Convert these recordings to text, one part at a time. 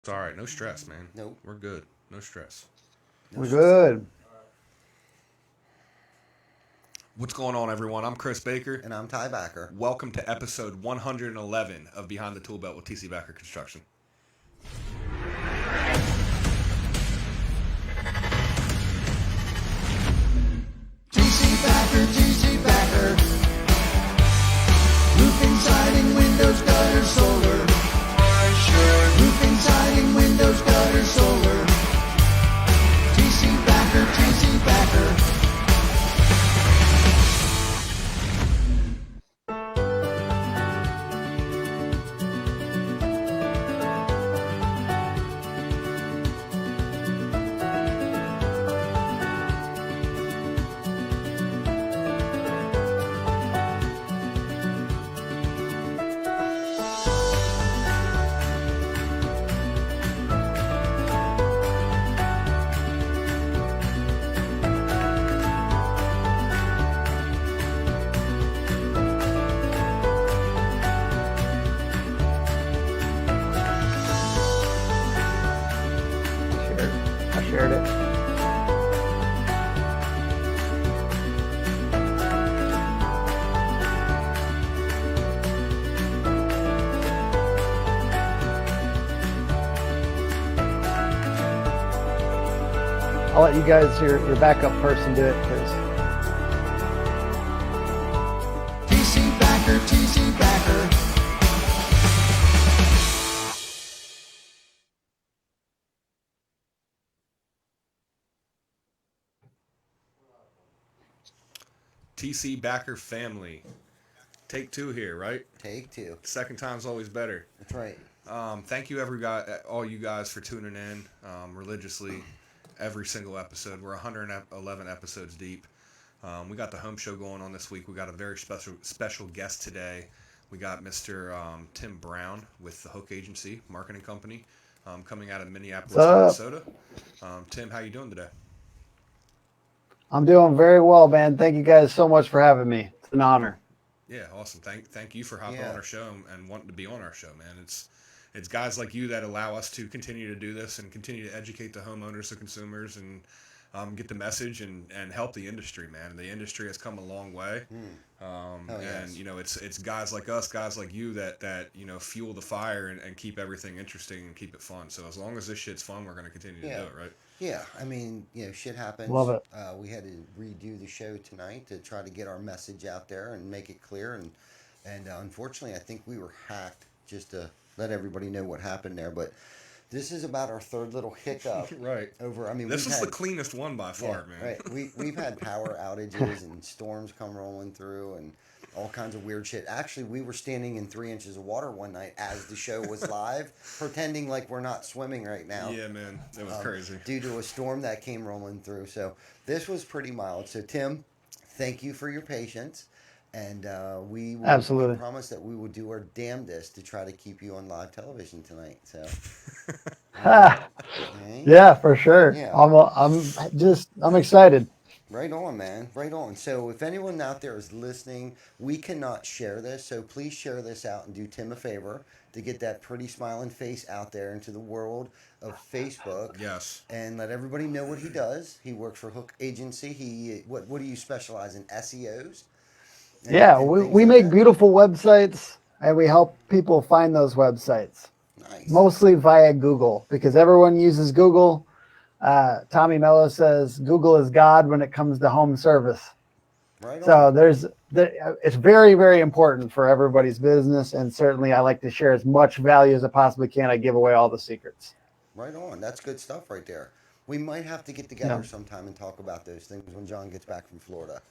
all right. No stress, man. Nope. We're good. No stress. No We're stress. good. What's going on, everyone? I'm Chris Baker. And I'm Ty Backer. Welcome to episode 111 of Behind the Tool Belt with TC Backer Construction. TC Backer. Roofing, siding, windows, gutter, solar. Roofing, siding, windows, gutter, solar. TC Backer. I shared it. I'll let you guys, your backup person, do it because TC Backer. TC Backer family. Take two here, right? Take two. Second time's always better. That's right. Thank you, all you guys, for tuning in religiously every single episode. We're 111 episodes deep. We got the home show going on this week. We got a very special guest today. We got Mr. Tim Brown with the Hook Agency Marketing Company, coming out of Minneapolis, Minnesota. Tim, how you doing today? I'm doing very well, man. Thank you guys so much for having me. It's an honor. Yeah, awesome. Thank you for hopping on our show and wanting to be on our show, man. It's guys like you that allow us to continue to do this and continue to educate the homeowners, the consumers, and get the message and help the industry, man. The industry has come a long way, yes. and it's guys like us, guys like you that fuel the fire and keep everything interesting and keep it fun. So as long as this shit's fun, we're going to continue to do it, right? Yeah, I mean, shit happens. Love it. We had to redo the show tonight to try to get our message out there and make it clear. And unfortunately, I think we were hacked, just to let everybody know what happened there. But this is about our third little hiccup. Right. This is the cleanest one by far, man. Right. We've had power outages and storms come rolling through and all kinds of weird shit. Actually, we were standing in 3 inches of water one night as the show was live, pretending like we're not swimming right now. Yeah, man. That was crazy. Due to a storm that came rolling through. So this was pretty mild. So, Tim, thank you for your patience. And we promise that we will do our damnedest to try to keep you on live television tonight. So, okay. Yeah, for sure. Yeah. I'm excited. Right on, man. Right on. So if anyone out there is listening, we cannot share this. So please share this out and do Tim a favor to get that pretty smiling face out there into the world of Facebook. Yes. And let everybody know what he does. He works for Hook Agency. What do you specialize in? SEOs? We make beautiful websites and we help people find those websites. Nice. Mostly via Google because everyone uses Google. Tommy Mello says Google is God when it comes to home service. Right on. So it's very, very important for everybody's business. And certainly I like to share as much value as I possibly can. I give away all the secrets. Right on. That's good stuff right there. We might have to get together sometime and talk about those things when John gets back from Florida.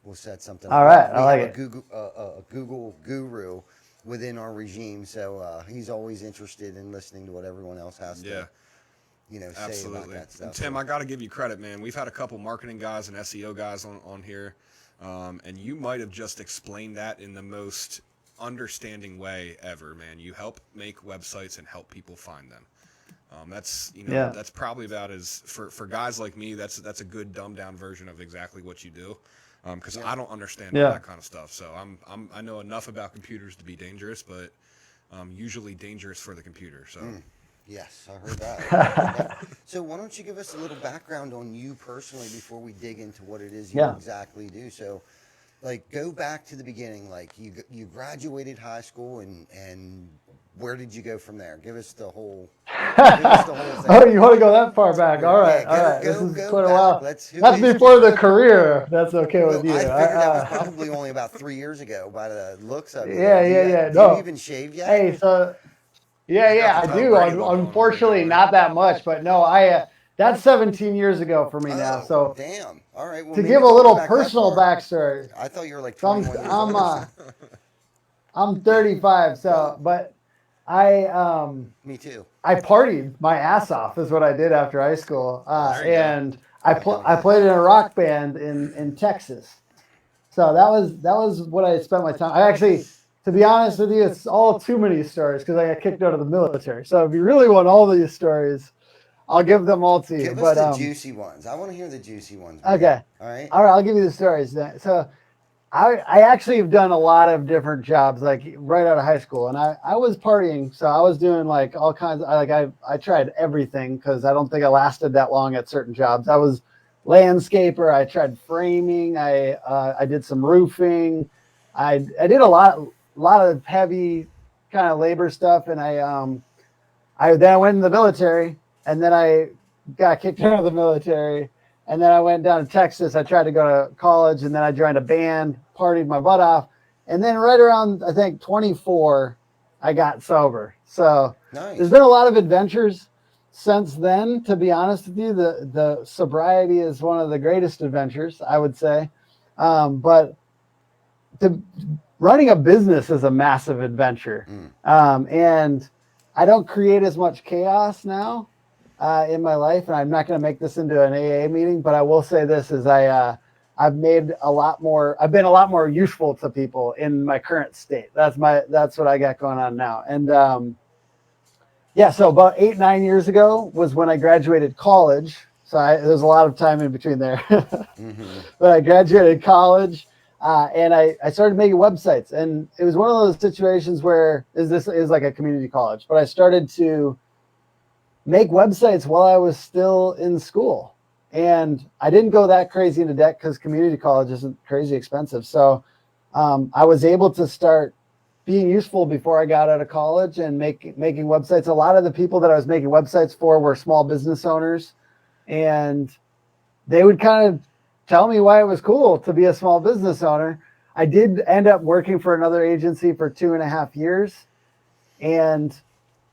We'll set something all up. right. I like it. A Google guru within our regime. So he's always interested in listening to what everyone else has to say about that stuff. And Tim, I got to give you credit, man. We've had a couple marketing guys and SEO guys on here, and you might have just explained that in the most understanding way ever, man. You help make websites and help people find them. That's probably about as for guys like me. That's a good dumbed down version of exactly what you do. Because I don't understand all that kind of stuff. So I know enough about computers to be dangerous, but usually dangerous for the computer. So Yes, I heard that. So why don't you give us a little background on you personally before we dig into what it is you Yeah. exactly do? So, like, go back to the beginning. Like, you graduated high school, and where did you go from there? Give us the whole. Give us the whole thing. Oh, you want to go that far back? All right, Yeah, all right. This go is go quite a back. while. Let's. That's before the career. if That's okay Well, with you. I figured that was probably only about 3 years ago by the looks of you. Yeah, Do yeah, you, yeah. do you No. even shave yet? Hey, so yeah, He's got yeah, the I Tom do. Brady look on over there, Unfortunately, don't not that much, but no, that's 17 years ago for me now. Oh, So damn. All right. Well, to maybe give a it's only little back that personal far. backstory, I thought you were like so 21 years I'm old or I'm 35. So, but I Me too. I partied my ass off is what I did after high school, There you go. and I played in a rock band in Texas. So that was what I spent my time. I actually, to be honest with you, it's all too many stories because I got kicked out of the military. So if you really want all these stories, I'll give them all to you. Give us But the juicy ones. I want to hear the juicy ones. Man. okay, All right. all right, I'll give you the stories then. So I actually have done a lot of different jobs, like right out of high school, and I was partying, so I was doing like all kinds. I tried everything because I don't think I lasted that long at certain jobs. I was landscaper. I tried framing. I did some roofing. I did a lot of heavy kind of labor stuff, and I then I went in the military, and then I got kicked out of the military. And then I went down to Texas. I tried to go to college, and then I joined a band, partied my butt off. And then right around, I think, 24, I got sober. So Nice. there's been a lot of adventures since then, to be honest with you. The sobriety is one of the greatest adventures, I would say. But running a business is a massive adventure. And I don't create as much chaos now. In my life, and I'm not going to make this into an AA meeting, but I will say this: is I've been a lot more useful to people in my current state. That's what I got going on now. And yeah, so about 8-9 years ago was when I graduated college. So there's a lot of time in between there, but I graduated college. And I started making websites, and it was one of those situations where this is like a community college, but I started to make websites while I was still in school. And I didn't go that crazy into debt because community college isn't crazy expensive. So I was able to start being useful before I got out of college and making websites. A lot of the people that I was making websites for were small business owners, and they would kind of tell me why it was cool to be a small business owner. I did end up working for another agency for 2.5 years, and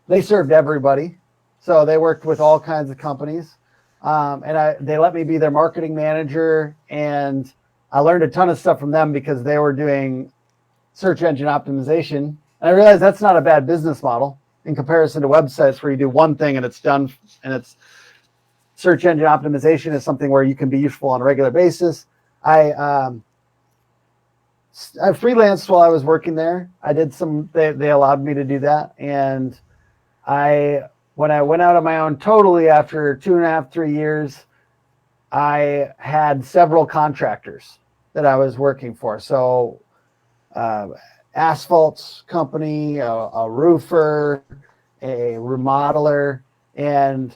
they served everybody. So they worked with all kinds of companies, and they let me be their marketing manager, and I learned a ton of stuff from them because they were doing search engine optimization. And I realized that's not a bad business model in comparison to websites where you do one thing and it's done, and it's search engine optimization is something where you can be useful on a regular basis. I freelanced while I was working there. I did they allowed me to do that, and when I went out on my own totally after 2.5, 3 years, I had several contractors that I was working for. So asphalt company, a roofer, a remodeler, and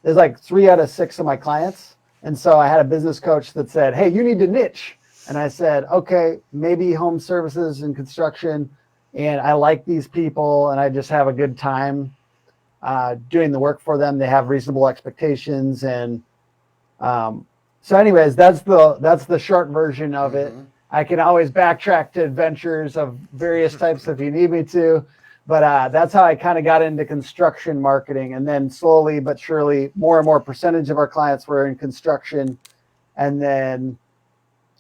there's like 3 out of 6 of my clients. And so I had a business coach that said, hey, you need to niche. And I said, okay, maybe home services and construction. And I like these people, and I just have a good time doing the work for them. They have reasonable expectations, and so anyways, that's the short version of it. I can always backtrack to adventures of various types if you need me to, but that's how I kind of got into construction marketing. And then slowly but surely, more and more percentage of our clients were in construction, and then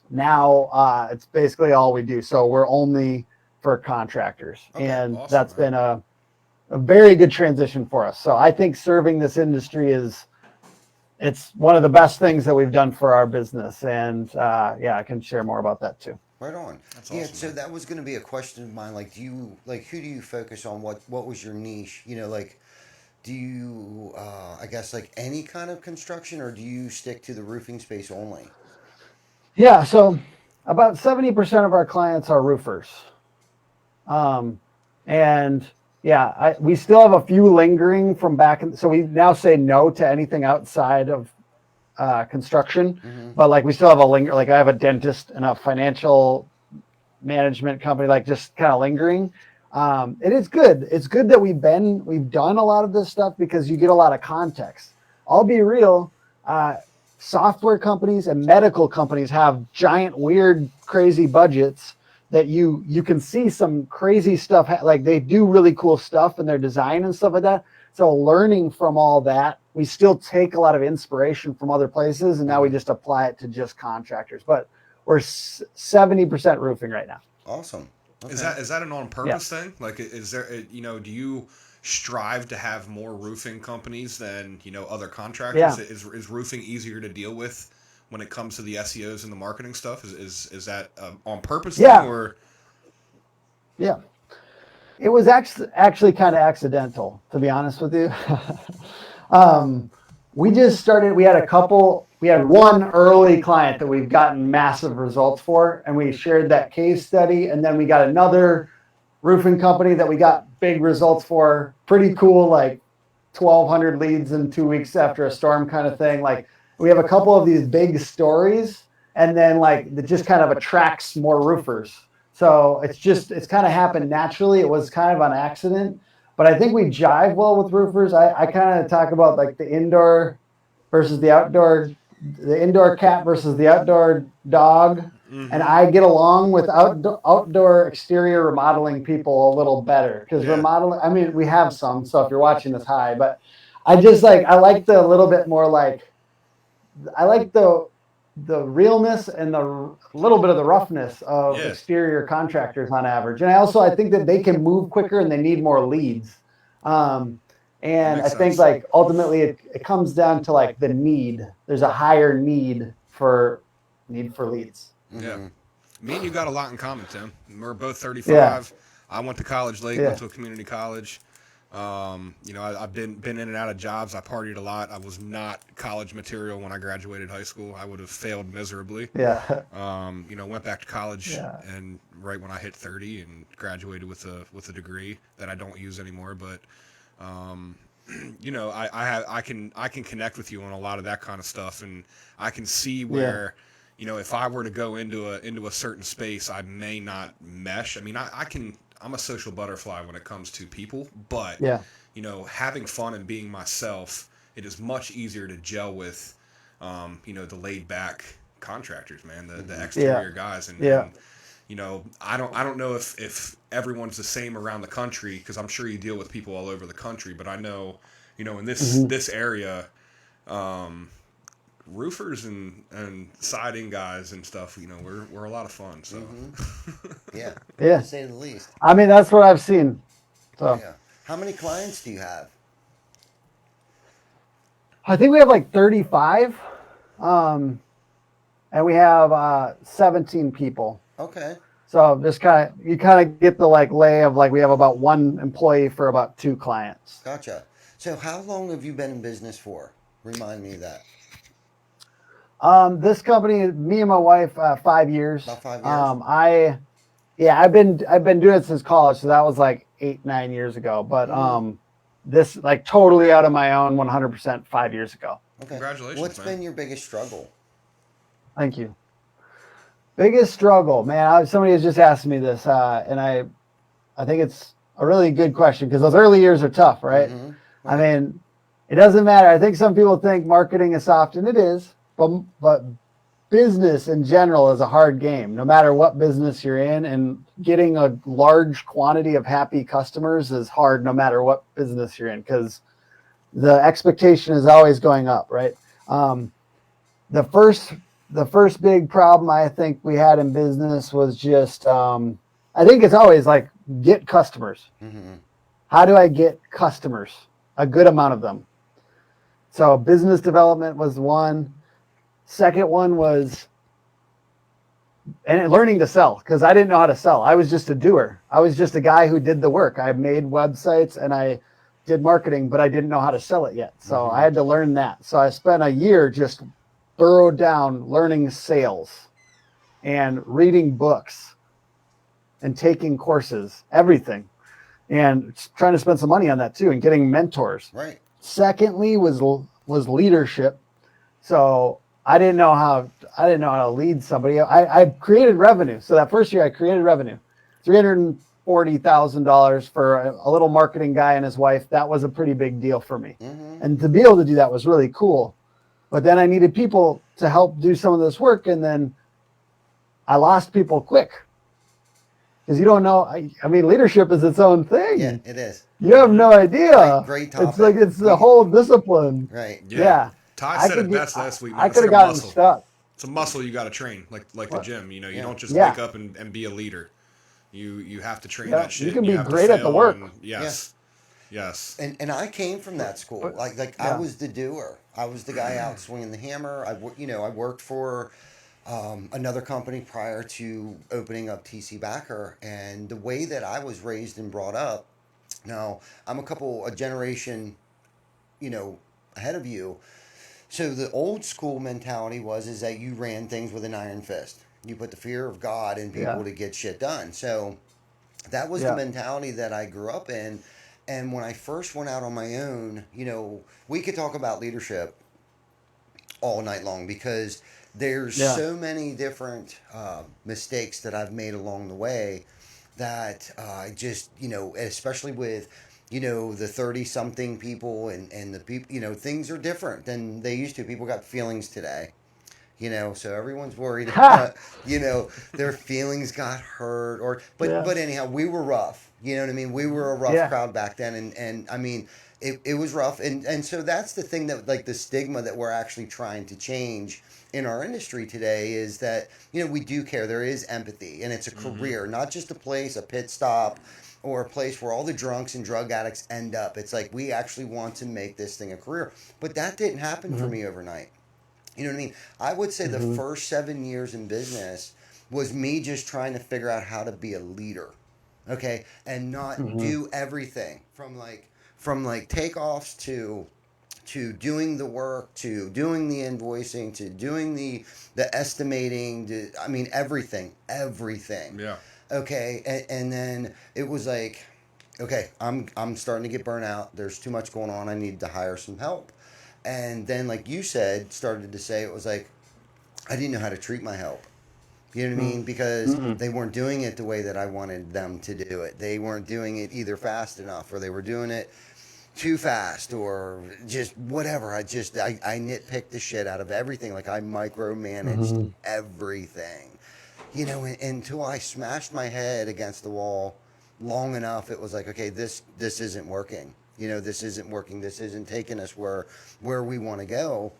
now it's basically all we do. So we're only for contractors. Okay, And awesome, that's man. been a very good transition for us. So I think serving this industry it's one of the best things that we've done for our business. And yeah, I can share more about that too. Right on. That's Yeah, awesome, so man. that was going to be a question of mine. Like, who do you focus on? What was your niche? You know, like, do you, I guess, like any kind of construction, or do you stick to the roofing space only? Yeah. So about 70% of our clients are roofers. And Yeah, we still have a few lingering from back. So we now say no to anything outside of construction, but like we still have a linger. Like I have a dentist and a financial management company, like just kind of lingering. It is good. It's good that we've done a lot of this stuff because you get a lot of context. I'll be real. Software companies and medical companies have giant, weird, crazy budgets that you can see some crazy stuff. Like they do really cool stuff in their design and stuff like that. So learning from all that, we still take a lot of inspiration from other places, and now we just apply it to just contractors. But we're 70% roofing right now. Awesome. Okay. Is that an on purpose thing? Like, is there, do you strive to have more roofing companies than, other contractors? Yeah. Is roofing easier to deal with when it comes to the SEOs and the marketing stuff? Is that on purpose thing, or? Yeah. It was actually kind of accidental, to be honest with you. We just started, we had one early client that we've gotten massive results for, and we shared that case study. And then we got another roofing company that we got big results for. Pretty cool, like 1,200 leads in 2 weeks after a storm kind of thing. Like we have a couple of these big stories, and then like it just kind of attracts more roofers. So it's kind of happened naturally. It was kind of on accident, but I think we jive well with roofers. I kind of talk about like the indoor versus the outdoor, the indoor cat versus the outdoor dog. And I get along with outdoor exterior remodeling people a little better because remodeling, I mean, we have some, so if you're watching this, hi, but I like the little bit more like, I like the realness and the little bit of the roughness of exterior contractors on average. And I think that they can move quicker and they need more leads. And I think like ultimately it comes down to like the need. There's a higher need for leads. Yeah. Me and you got a lot in common, Tim. We're both 35. Yeah. I went to college late, went to a community college. I've been in and out of jobs. I partied a lot. I was not college material when I graduated high school. I would have failed miserably. Yeah. Went back to college and right when I hit 30 and graduated with a degree that I don't use anymore. But, I can connect with you on a lot of that kind of stuff, and I can see where, if I were to go into a certain space, I may not mesh. I mean, I'm a social butterfly when it comes to people, but having fun and being myself, it is much easier to gel with, the laid back contractors, man, the exterior guys, and I don't know if everyone's the same around the country, because I'm sure you deal with people all over the country, but I know, in this area, roofers and siding guys and stuff, we're a lot of fun. So yeah, to say the least. I mean, that's what I've seen. So how many clients do you have? I think we have like 35, and we have 17 people. Okay. So just you kind of get the like lay of like we have about one employee for about 2 clients. Gotcha. So how long have you been in business for? Remind me of that. This company, me and my wife, 5 years. About 5 years. I've been doing it since college, so that was like 8-9 years ago. But this like totally out of my own, 100% 5 years ago. Okay. Congratulations. What's been your biggest struggle? Thank you. Biggest struggle, man. Somebody has just asked me this, and I think it's a really good question because those early years are tough, right? Mm-hmm. I mean, it doesn't matter. I think some people think marketing is soft, and it is. But business in general is a hard game, no matter what business you're in. And getting a large quantity of happy customers is hard, no matter what business you're in, because the expectation is always going up, right? The first big problem I think we had in business was just, I think it's always like get customers. Mm-hmm. How do I get customers? A good amount of them. So business development was one. Second one was learning to sell, because I didn't know how to sell. I was just a doer. I was just a guy who did the work. I made websites and I did marketing, but I didn't know how to sell it yet. So I had to learn that. So I spent a year just burrowed down learning sales and reading books and taking courses, everything. and trying to spend some money on that too, and getting mentors. Right. Secondly was leadership. So I didn't know how to lead somebody. I created revenue. So that first year I created revenue, $340,000 for a little marketing guy and his wife. That was a pretty big deal for me. Mm-hmm. And to be able to do that was really cool. But then I needed people to help do some of this work. And then I lost people quick. Because you don't know. I mean, leadership is its own thing. Yeah, it is. You have no idea. Great topic. It's like it's the whole discipline. Right. Yeah. Todd said it best last week. Man. I It's could have like a gotten muscle. stuck. It's a muscle you got to train, like the gym. You know, you don't just Yeah. wake up and be a leader. You have to train Yeah, that shit. you can and be have to great at the fail work. and- yes. Yes. And I came from that school. Like I Yeah. was the doer. I was the guy out swinging the hammer. I worked for another company prior to opening up TC Backer, and the way that I was raised and brought up. Now I'm a generation, ahead of you. So the old school mentality is that you ran things with an iron fist. You put the fear of God in people to get shit done. So that was the mentality that I grew up in. And when I first went out on my own, we could talk about leadership all night long because there's so many different mistakes that I've made along the way that especially with, the 30-something people and the people, things are different than they used to. People got feelings today. So everyone's worried about, their feelings got hurt but anyhow, we were rough. You know what I mean? We were a rough crowd back then. And I mean, it was rough. And so that's the thing that like the stigma that we're actually trying to change in our industry today is that, we do care. There is empathy and it's a career, not just a place, a pit stop or a place where all the drunks and drug addicts end up. It's like, we actually want to make this thing a career, but that didn't happen for me overnight. You know what I mean? I would say the first 7 years in business was me just trying to figure out how to be a leader, okay, and not do everything from takeoffs to doing the work, to doing the invoicing, to doing the estimating. Everything. Yeah. Okay, and then it was like, okay, I'm starting to get burnt out. There's too much going on. I need to hire some help. And then, like you said, started to say, it was like, I didn't know how to treat my help. You know what I mean? Because they weren't doing it the way that I wanted them to do it. They weren't doing it either fast enough, or they were doing it too fast, or just whatever. I nitpicked the shit out of everything. Like, I micromanaged everything. Until I smashed my head against the wall long enough, it was like, okay, this isn't working. This isn't working. This isn't taking us where we want to go.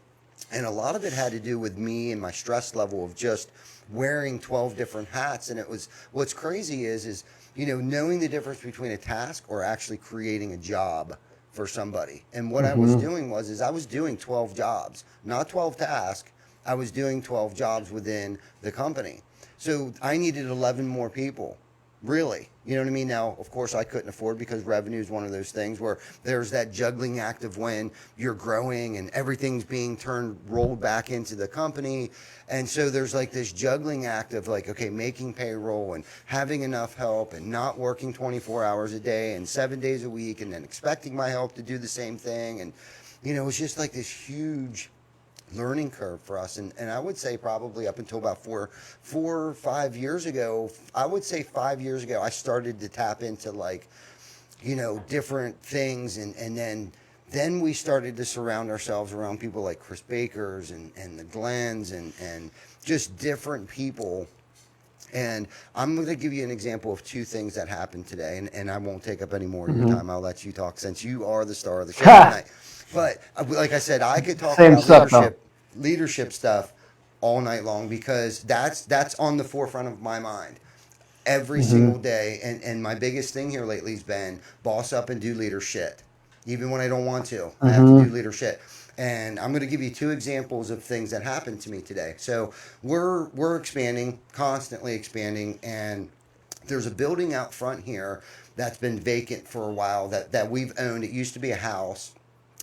And a lot of it had to do with me and my stress level of just wearing 12 different hats. And what's crazy is knowing the difference between a task or actually creating a job for somebody. And what I was doing was I was doing 12 jobs, not 12 tasks. I was doing 12 jobs within the company. So I needed 11 more people. Really, you know what I mean? Now, of course, I couldn't afford, because revenue is one of those things where there's that juggling act of when you're growing and everything's being rolled back into the company. And so there's like this juggling act of like, okay, making payroll and having enough help and not working 24 hours a day and 7 days a week, and then expecting my help to do the same thing. And, it's just like this huge learning curve for us. And I would say probably up until about 4 or 5 years ago, I would say 5 years ago, I started to tap into like, different things. And then we started to surround ourselves around people like Chris Baker's and the Glens and just different people. And I'm going to give you an example of 2 things that happened today. And I won't take up any more of your time. I'll let you talk since you are the star of the show tonight. But like I said, I could talk about leadership stuff all night long, because that's on the forefront of my mind every single day. And my biggest thing here lately has been boss up and do leader shit. Even when I don't want to, I have to do leader shit. And I'm going to give you 2 examples of things that happened to me today. So we're expanding, constantly expanding, and there's a building out front here that's been vacant for a while that we've owned. It used to be a house,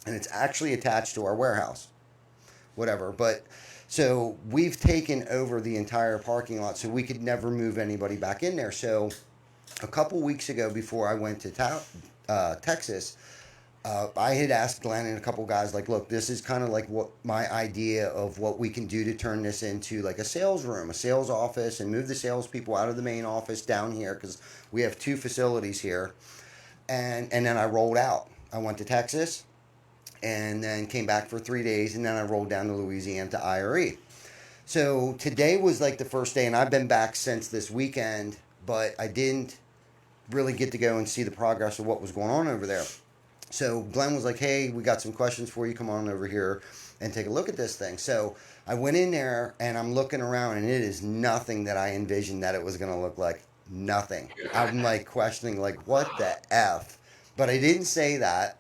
and it's actually attached to our warehouse, whatever. But so we've taken over the entire parking lot, so we could never move anybody back in there. So a couple weeks ago, before I went to Texas, I had asked Glenn and a couple guys, like, look, this is kind of like what my idea of what we can do to turn this into like a sales room, a sales office, and move the salespeople out of the main office down here, because we have 2 facilities here. And then I rolled out. I went to Texas and then came back for 3 days, and then I rolled down to Louisiana to IRE. So today was like the first day, and I've been back since this weekend, but I didn't really get to go and see the progress of what was going on over there. So Glenn was like, hey, we got some questions for you. Come on over here and take a look at this thing. So I went in there, and I'm looking around, and it is nothing that I envisioned that it was going to look like. Nothing. I'm like questioning, like, what the F? But I didn't say that,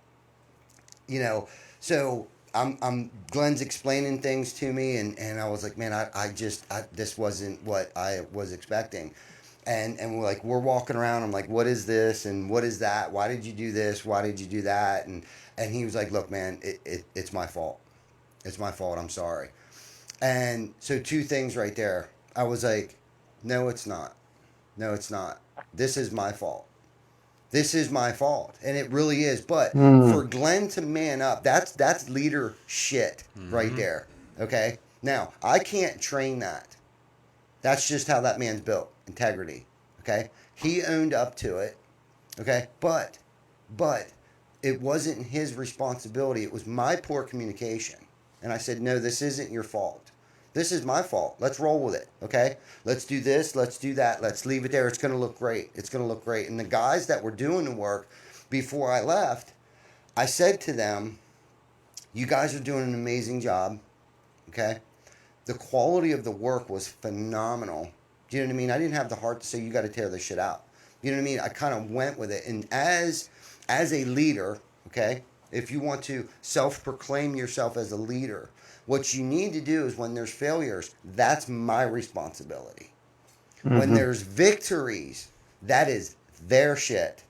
you know. So I'm Glenn's explaining things to me, and I was like, man, I this wasn't what I was expecting. And we're walking around. I'm like, what is this and what is that? Why did you do this? Why did you do that? And he was like, look, man, it's my fault. It's my fault. I'm sorry. And so 2 things right there. I was like, no, it's not. No, it's not. This is my fault. This is my fault. And it really is. But for Glenn to man up, that's leader shit right there. Okay? Now, I can't train that. That's just how that man's built. Integrity. Okay? He owned up to it. Okay? But it wasn't his responsibility. It was my poor communication. And I said, no, this isn't your fault. This is my fault. Let's roll with it. Okay? Let's do this. Let's do that. Let's leave it there. It's going to look great. It's going to look great. And the guys that were doing the work before I left, I said to them, you guys are doing an amazing job. Okay? The quality of the work was phenomenal. Do you know what I mean? I didn't have the heart to say, you got to tear this shit out. You know what I mean? I kind of went with it. And as a leader, okay, if you want to self-proclaim yourself as a leader, what you need to do is, when there's failures, that's my responsibility. When there's victories, that is their shit.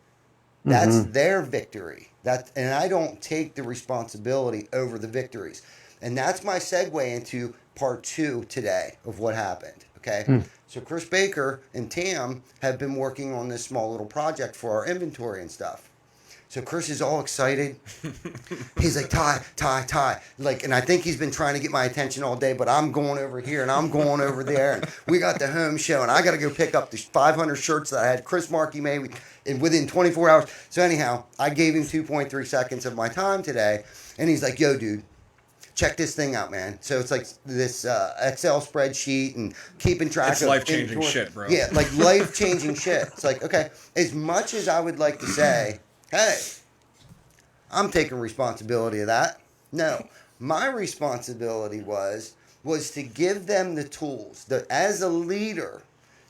That's their victory. And I don't take the responsibility over the victories. And that's my segue into part 2 today of what happened. Okay. So Chris Baker and Tam have been working on this small little project for our inventory and stuff. So Chris is all excited. He's like, Ty. Like, and I think he's been trying to get my attention all day, but I'm going over here and I'm going over there. And we got the home show, and I got to go pick up the 500 shirts that I had Chris Markey made within 24 hours. So anyhow, I gave him 2.3 seconds of my time today. And he's like, yo, dude, check this thing out, man. So it's like this Excel spreadsheet and keeping track of... It's life-changing shit, bro. Yeah, like life-changing shit. It's like, okay, as much as I would like to say, hey, I'm taking responsibility of that. No, my responsibility was to give them the tools. As a leader,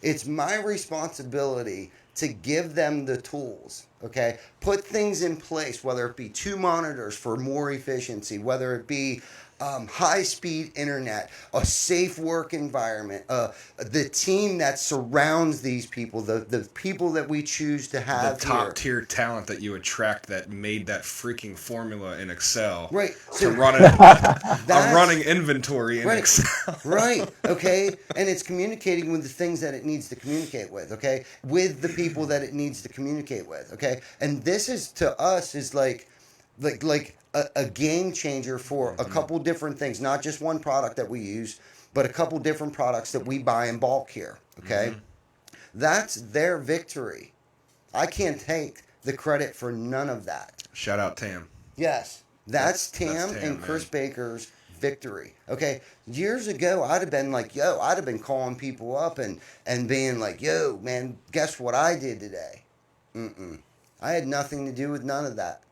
it's my responsibility to give them the tools, okay? Put things in place, whether it be 2 monitors for more efficiency, whether it be high-speed internet, a safe work environment, the team that surrounds these people, the people that we choose to have the top-tier talent that you attract that made that freaking formula in Excel. Right. So running inventory in Excel. Right. Okay. And it's communicating with the things that it needs to communicate with. Okay. With the people that it needs to communicate with. Okay. And this is, to us, is like a game changer for a couple different things, not just one product that we use, but a couple different products that we buy in bulk here. Okay. That's their victory. I can't take the credit for none of that. Shout out Tam. Yes. That's Tam and Chris Baker's victory. Okay. Years ago, I'd have been like, I'd have been calling people up and being like, yo, man, guess what I did today? I had nothing to do with none of that.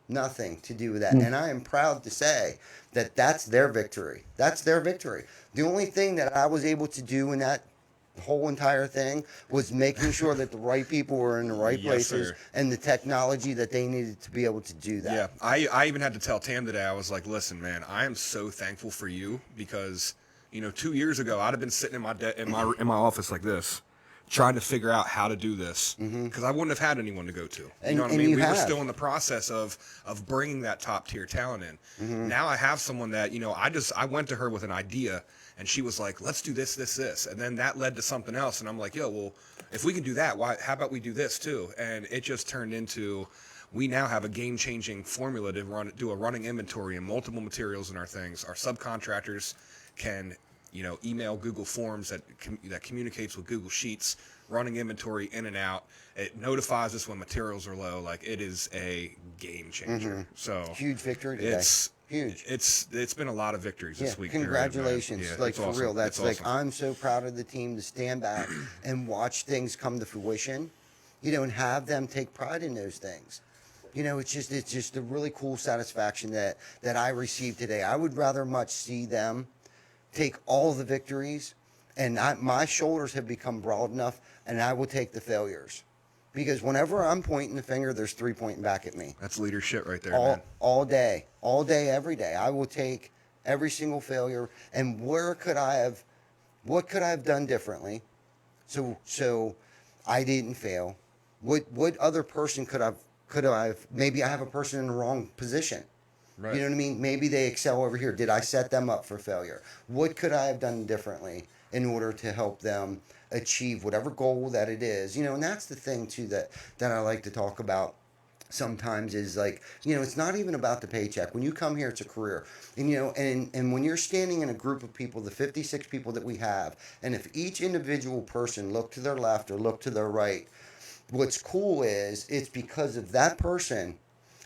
Nothing to do with that. And I am proud to say that that's their victory. That's their victory. The only thing that I was able to do in that whole entire thing was making sure that the right people were in the right places and the technology that they needed to be able to do that. Yeah, I even had to tell Tam today, I was like, listen, man, I am so thankful for you because, 2 years ago, I'd have been sitting in my office like this, trying to figure out how to do this because I wouldn't have had anyone to go to. You know what I and mean? you We were have. still in the process of bringing that top tier talent in. Now I have someone that, you know, I went to her with an idea and she was like, let's do this. And then that led to something else. And I'm like, yo, well, if we can do that, how about we do this too? And it just turned into, we now have a game-changing formula to do a running inventory and multiple materials in our things. Our subcontractors can, you know, email Google Forms that communicates with Google Sheets, running inventory in and out. It notifies us when materials are low. Like, it is a game changer. So Huge victory today. It's huge. It's been a lot of victories this week. Congratulations. Yeah, like, it's for awesome. real. That's It's like, awesome. I'm so proud of the team to stand back and watch things come to fruition, you know, and have them take pride in those things. You know, it's just a really cool satisfaction that I received today. I would rather much see them take all the victories, and my shoulders have become broad enough, and I will take the failures. Because whenever I'm pointing the finger, there's 3 pointing back at me. That's leadership right there, man. All day, every day. I will take every single failure, and what could I have done differently so I didn't fail? What other person could I've maybe I have a person in the wrong position. Right. You know what I mean? Maybe they excel over here. Did I set them up for failure? What could I have done differently in order to help them achieve whatever goal that it is? You know, and that's the thing too that I like to talk about sometimes is like, you know, it's not even about the paycheck. When you come here, it's a career. And, you know, and when you're standing in a group of people, the 56 people that we have, and if each individual person looked to their left or looked to their right, what's cool is it's because of that person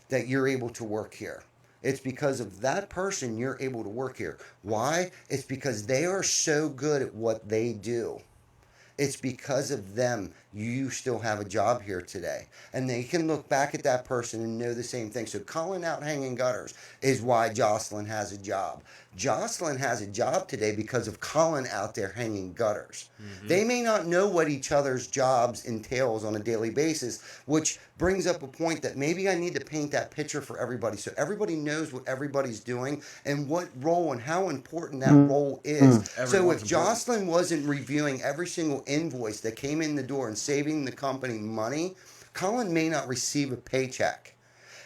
that you're able to work here. It's because of that person you're able to work here. Why? It's because they are so good at what they do. It's because of them you still have a job here today. And they can look back at that person and know the same thing. So Colin out hanging gutters is why Jocelyn has a job. Jocelyn has a job today because of Colin out there hanging gutters. They may not know what each other's jobs entails on a daily basis, which brings up a point that maybe I need to paint that picture for everybody so everybody knows what everybody's doing and what role and how important that role is. So if Everyone's Jocelyn wasn't reviewing every single invoice that came in the door and saving the company money, Colin may not receive a paycheck.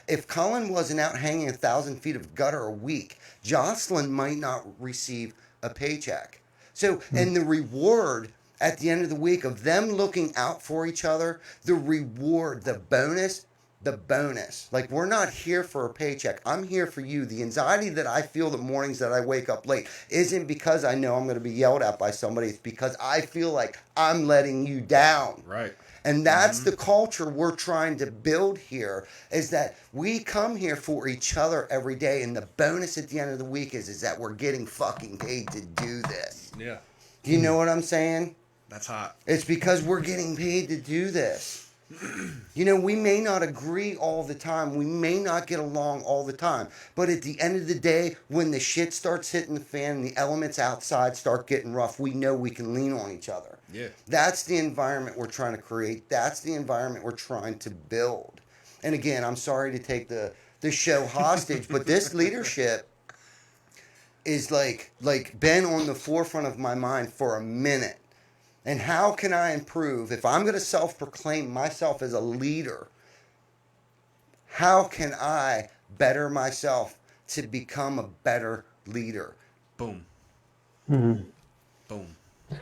If Colin wasn't out hanging 1,000 feet of gutter a week, Jocelyn might not receive a paycheck. So, and the reward at the end of the week of them looking out for each other, the reward, the bonus, like, we're not here for a paycheck. I'm here for you. The anxiety that I feel the mornings that I wake up late isn't because I know I'm going to be yelled at by somebody. It's because I feel like I'm letting you down. Right. And that's the culture we're trying to build here, is that we come here for each other every day. And the bonus at the end of the week is that we're getting fucking paid to do this. Yeah. Do you know what I'm saying? That's hot. It's because we're getting paid to do this. You know, we may not agree all the time. We may not get along all the time. But at the end of the day, when the shit starts hitting the fan and the elements outside start getting rough, we know we can lean on each other. Yeah. That's the environment we're trying to create. That's the environment we're trying to build. And again, I'm sorry to take the show hostage, but this leadership is like been on the forefront of my mind for a minute. And how can I improve? If I'm going to self-proclaim myself as a leader, how can I better myself to become a better leader? Boom. Mhm. Boom.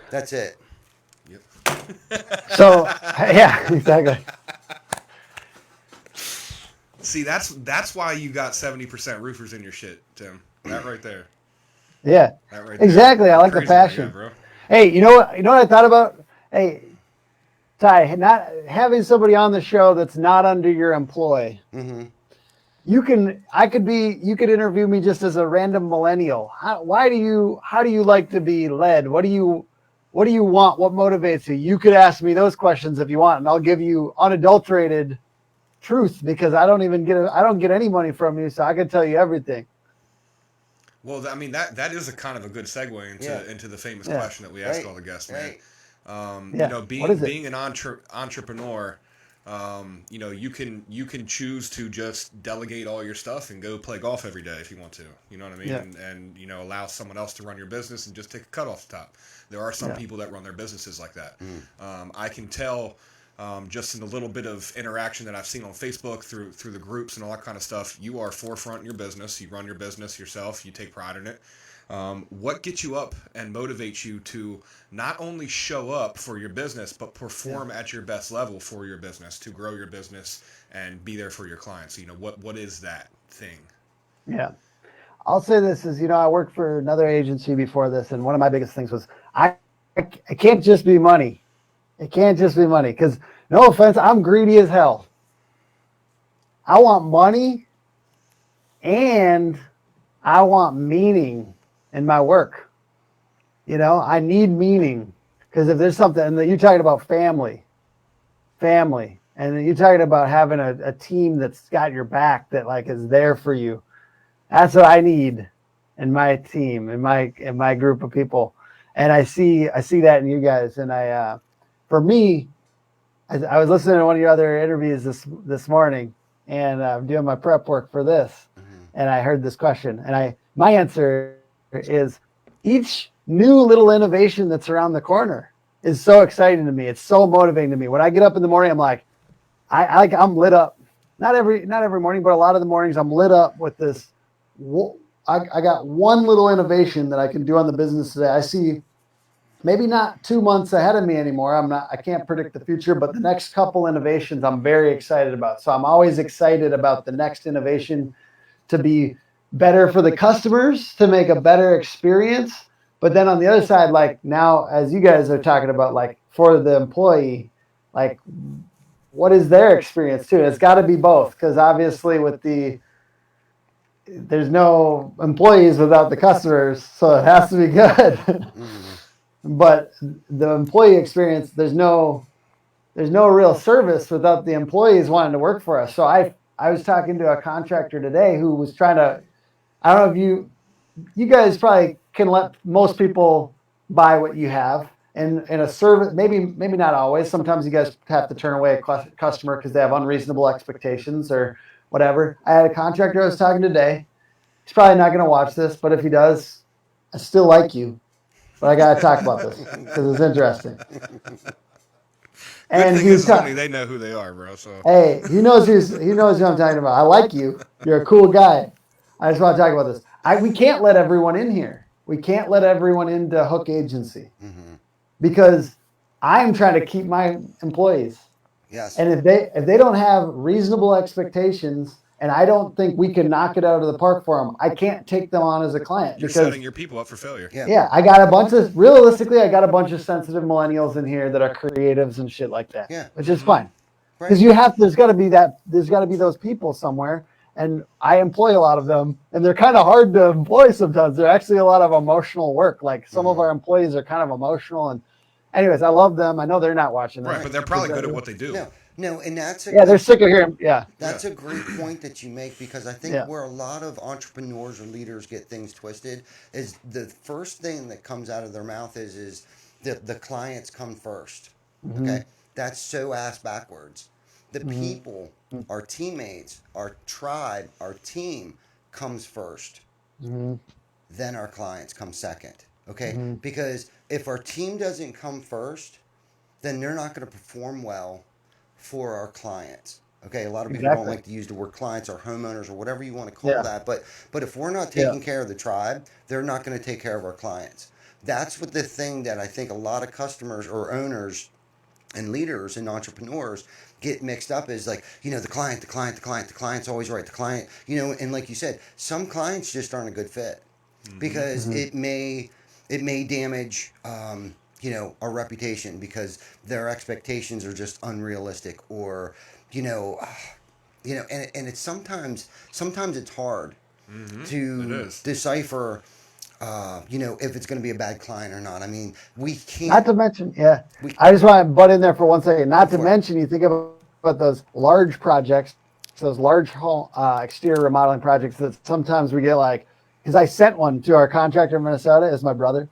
That's it. Yep. So, yeah, exactly. See, that's why you got 70% roofers in your shit, Tim. That right there. Yeah, That right there. exactly. I like the Crazy, passion. yeah, bro. Hey, you know what I thought about? Hey, Ty, not having somebody on the show that's not under your employ. Mm-hmm. You could interview me just as a random millennial. How do you like to be led? What do you want? What motivates you? You could ask me those questions if you want, and I'll give you unadulterated truth, because I don't get any money from you, so I can tell you everything. Well, I mean, that is a kind of a good segue into the famous question that we ask all the guests, man. Right. Yeah. You know, What is it? being an entrepreneur, You know, you can choose to just delegate all your stuff and go play golf every day if you want to. You know what I mean? Yeah. And you know, allow someone else to run your business and just take a cut off the top. There are some Yeah. people that run their businesses like that. I can tell just in a little bit of interaction that I've seen on Facebook through the groups and all that kind of stuff. You are forefront in your business. You run your business yourself. You take pride in it. What gets you up and motivates you to not only show up for your business, but perform at your best level for your business, to grow your business and be there for your clients? You know, what is that thing? Yeah. I'll say this is, I worked for another agency before this, and one of my biggest things was it can't just be money. It can't just be money, because no offense, I'm greedy as hell. I want money and I want meaning in my work. I need meaning, because if there's something, and you're talking about family, and then you're talking about having a team that's got your back, that like is there for you. That's what I need in my team, in my group of people. And I see that in you guys. And for me, I was listening to one of your other interviews this morning, and I'm doing my prep work for this. And I heard this question, and my answer is, each new little innovation that's around the corner is so exciting to me. It's so motivating to me. When I get up in the morning, I'm like, I'm lit up. Not every morning, but a lot of the mornings I'm lit up with this. I got one little innovation that I can do on the business today. I see maybe not 2 months ahead of me anymore. I can't predict the future, but the next couple innovations I'm very excited about. So I'm always excited about the next innovation to be better for the customers, to make a better experience. But then on the other side, like now, as you guys are talking about, like for the employee, like what is their experience too? It's got to be both, because obviously there's no employees without the customers, so it has to be good. But the employee experience, there's no real service without the employees wanting to work for us. So I was talking to a contractor today who was trying to, I don't know if you guys probably can let most people buy what you have, and a service, maybe not always. Sometimes you guys have to turn away a customer because they have unreasonable expectations or whatever. I had a contractor I was talking today. He's probably not going to watch this, but if he does, I still like you. But I got to talk about this because it's interesting. And thing is, only they know who they are, bro. So hey, he knows who I'm talking about. I like you. You're a cool guy. I just want to talk about this. We can't let everyone in here. We can't let everyone into Hook Agency because I'm trying to keep my employees. Yes. And if they don't have reasonable expectations, and I don't think we can knock it out of the park for them, I can't take them on as a client. You're setting your people up for failure. Yeah, I got a bunch of sensitive millennials in here that are creatives and shit like that. Yeah. Which is fine. Right. Because there's got to be those people somewhere. And I employ a lot of them, and they're kind of hard to employ sometimes. They're actually a lot of emotional work. Like some of our employees are kind of emotional. And anyways, I love them. I know they're not watching this. Right, but they're probably good at what they do. No, and that's they're sick of hearing. Yeah, that's a great point that you make, because I think where a lot of entrepreneurs or leaders get things twisted is the first thing that comes out of their mouth is the clients come first. Okay, that's so ass backwards. The people, our teammates, our tribe, our team comes first. Then our clients come second. Okay, because if our team doesn't come first, then they're not going to perform well for our clients. Okay, a lot of people don't like to use the word clients or homeowners or whatever you want to call that, but if we're not taking care of the tribe, they're not going to take care of our clients. That's what the thing that I think a lot of customers or owners and leaders and entrepreneurs get mixed up is, like, the client's always right. The client, and like you said, some clients just aren't a good fit because it may damage our reputation because their expectations are just unrealistic, or and it's sometimes it's hard to decipher if it's going to be a bad client or not. I mean, we can't. Not to mention, I just want to butt in there for 1 second. Not to mention, you think about those large projects, those large home, exterior remodeling projects that sometimes we get, like, because I sent one to our contractor in Minnesota. It's my brother.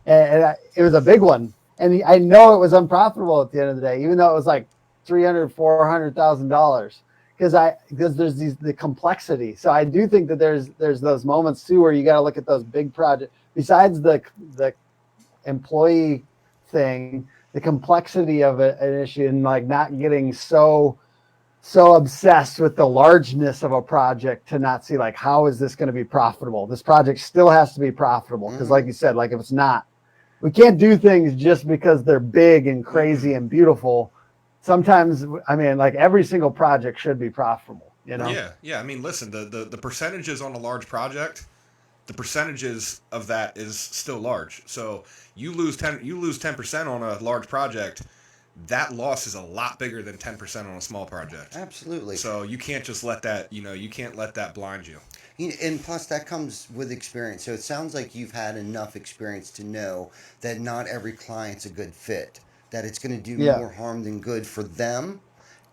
And it was a big one. And I know it was unprofitable at the end of the day, even though it was like $300,000-$400,000 because there's the complexity. So I do think that there's those moments too where you got to look at those big projects besides the employee thing, the complexity of an issue, and like not getting so obsessed with the largeness of a project to not see like, how is this going to be profitable? This project still has to be profitable because like you said, like if it's not, we can't do things just because they're big and crazy and beautiful. Sometimes, I mean, like every single project should be profitable, you know? Yeah. I mean, listen, the percentages on a large project, the percentages of that is still large. So you lose 10% on a large project, that loss is a lot bigger than 10% on a small project. Absolutely. So you can't just let that, you can't let that blind you. And plus, that comes with experience. So it sounds like you've had enough experience to know that not every client's a good fit, that it's going to do more harm than good for them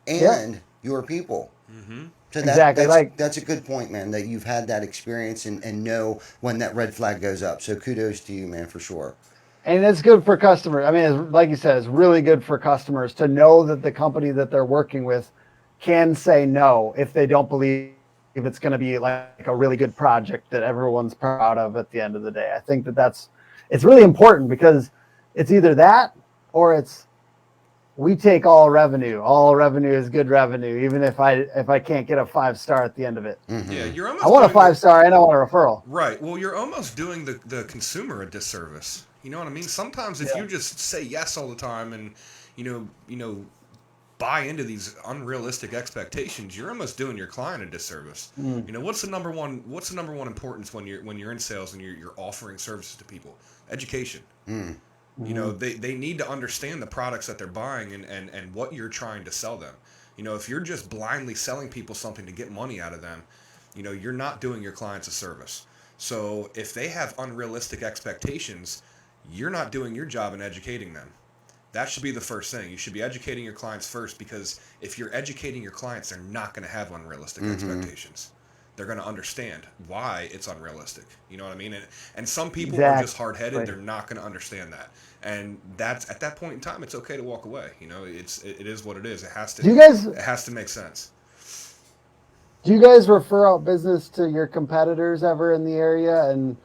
and your people. Mm-hmm. So Exactly. that's a good point, man, that you've had that experience and know when that red flag goes up. So kudos to you, man, for sure. And it's good for customers. I mean, like you said, it's really good for customers to know that the company that they're working with can say no if they don't believe it's going to be like a really good project that everyone's proud of at the end of the day. I think it's really important because it's either that or it's we take all revenue. All revenue is good revenue, even if I can't get a 5-star at the end of it. Mm-hmm. Yeah, you're almost. I want a 5-star and I want a referral. Right. Well, you're almost doing the consumer a disservice. You know what I mean? Sometimes if you just say yes all the time and you know buy into these unrealistic expectations, you're almost doing your client a disservice. You know, what's the number one importance when you're in sales and you're offering services to people? Education. You know, they need to understand the products that they're buying and what you're trying to sell them. You know, if you're just blindly selling people something to get money out of them, you know, you're not doing your clients a service. So if they have unrealistic expectations, you're not doing your job in educating them. That should be the first thing. You should be educating your clients first, because if you're educating your clients, they're not going to have unrealistic expectations. They're going to understand why it's unrealistic. You know what I mean? And some people are just hard-headed. They're not going to understand that. And that's at that point in time, it's okay to walk away. You know, it is what it is. It has to make sense. Do you guys refer out business to your competitors ever in the area? And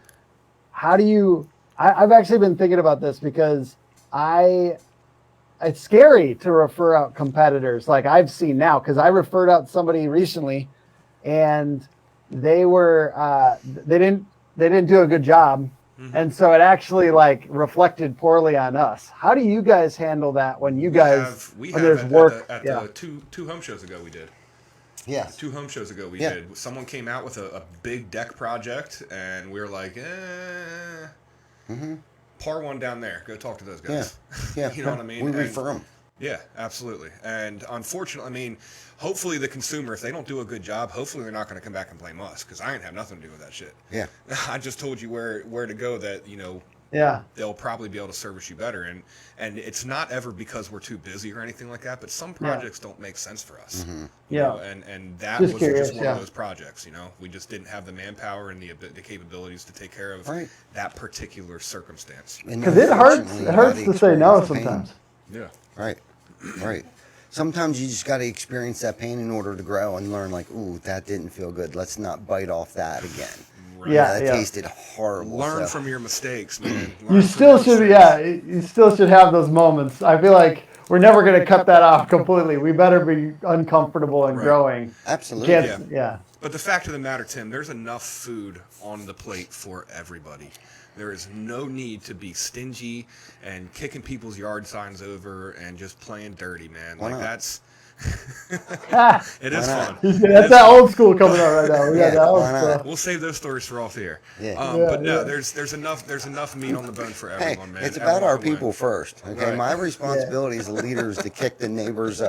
how do you? I've actually been thinking about this because it's scary to refer out competitors like I've seen now, because I referred out somebody recently and they didn't do a good job. And so it actually like reflected poorly on us. How do you guys handle that when you guys we when have there's work? At the two home shows ago we did. Yeah. 2 home shows ago we did. Someone came out with a big deck project and we were like, par one down there. Go talk to those guys. Yeah. You know what I mean? We refer them. Yeah, absolutely. And unfortunately, I mean, hopefully the consumer, if they don't do a good job, hopefully they're not going to come back and blame us, because I ain't have nothing to do with that shit. Yeah. I just told you where to go that, you know, they'll probably be able to service you better. And it's not ever because we're too busy or anything like that, but some projects don't make sense for us. You know, and that was just one of those projects, you know. We just didn't have the manpower and the capabilities to take care of that particular circumstance. Because it hurts to say no sometimes. Yeah. Right. Sometimes you just got to experience that pain in order to grow and learn, like, ooh, that didn't feel good. Let's not bite off that again. Right. That tasted horrible. Learn from your mistakes, man. You still should have those moments. I feel like we're never going to cut that off completely. We better be uncomfortable and growing. Absolutely. But the fact of the matter, Tim, there's enough food on the plate for everybody. There is no need to be stingy and kicking people's yard signs over and just playing dirty, man. Like that's it is fun. That's that old school coming out right now. That old school. We'll save those stories for off the air. There's enough meat on the bone for everyone, man. It's about our people first. Okay, my responsibility as a leader is to kick the neighbor's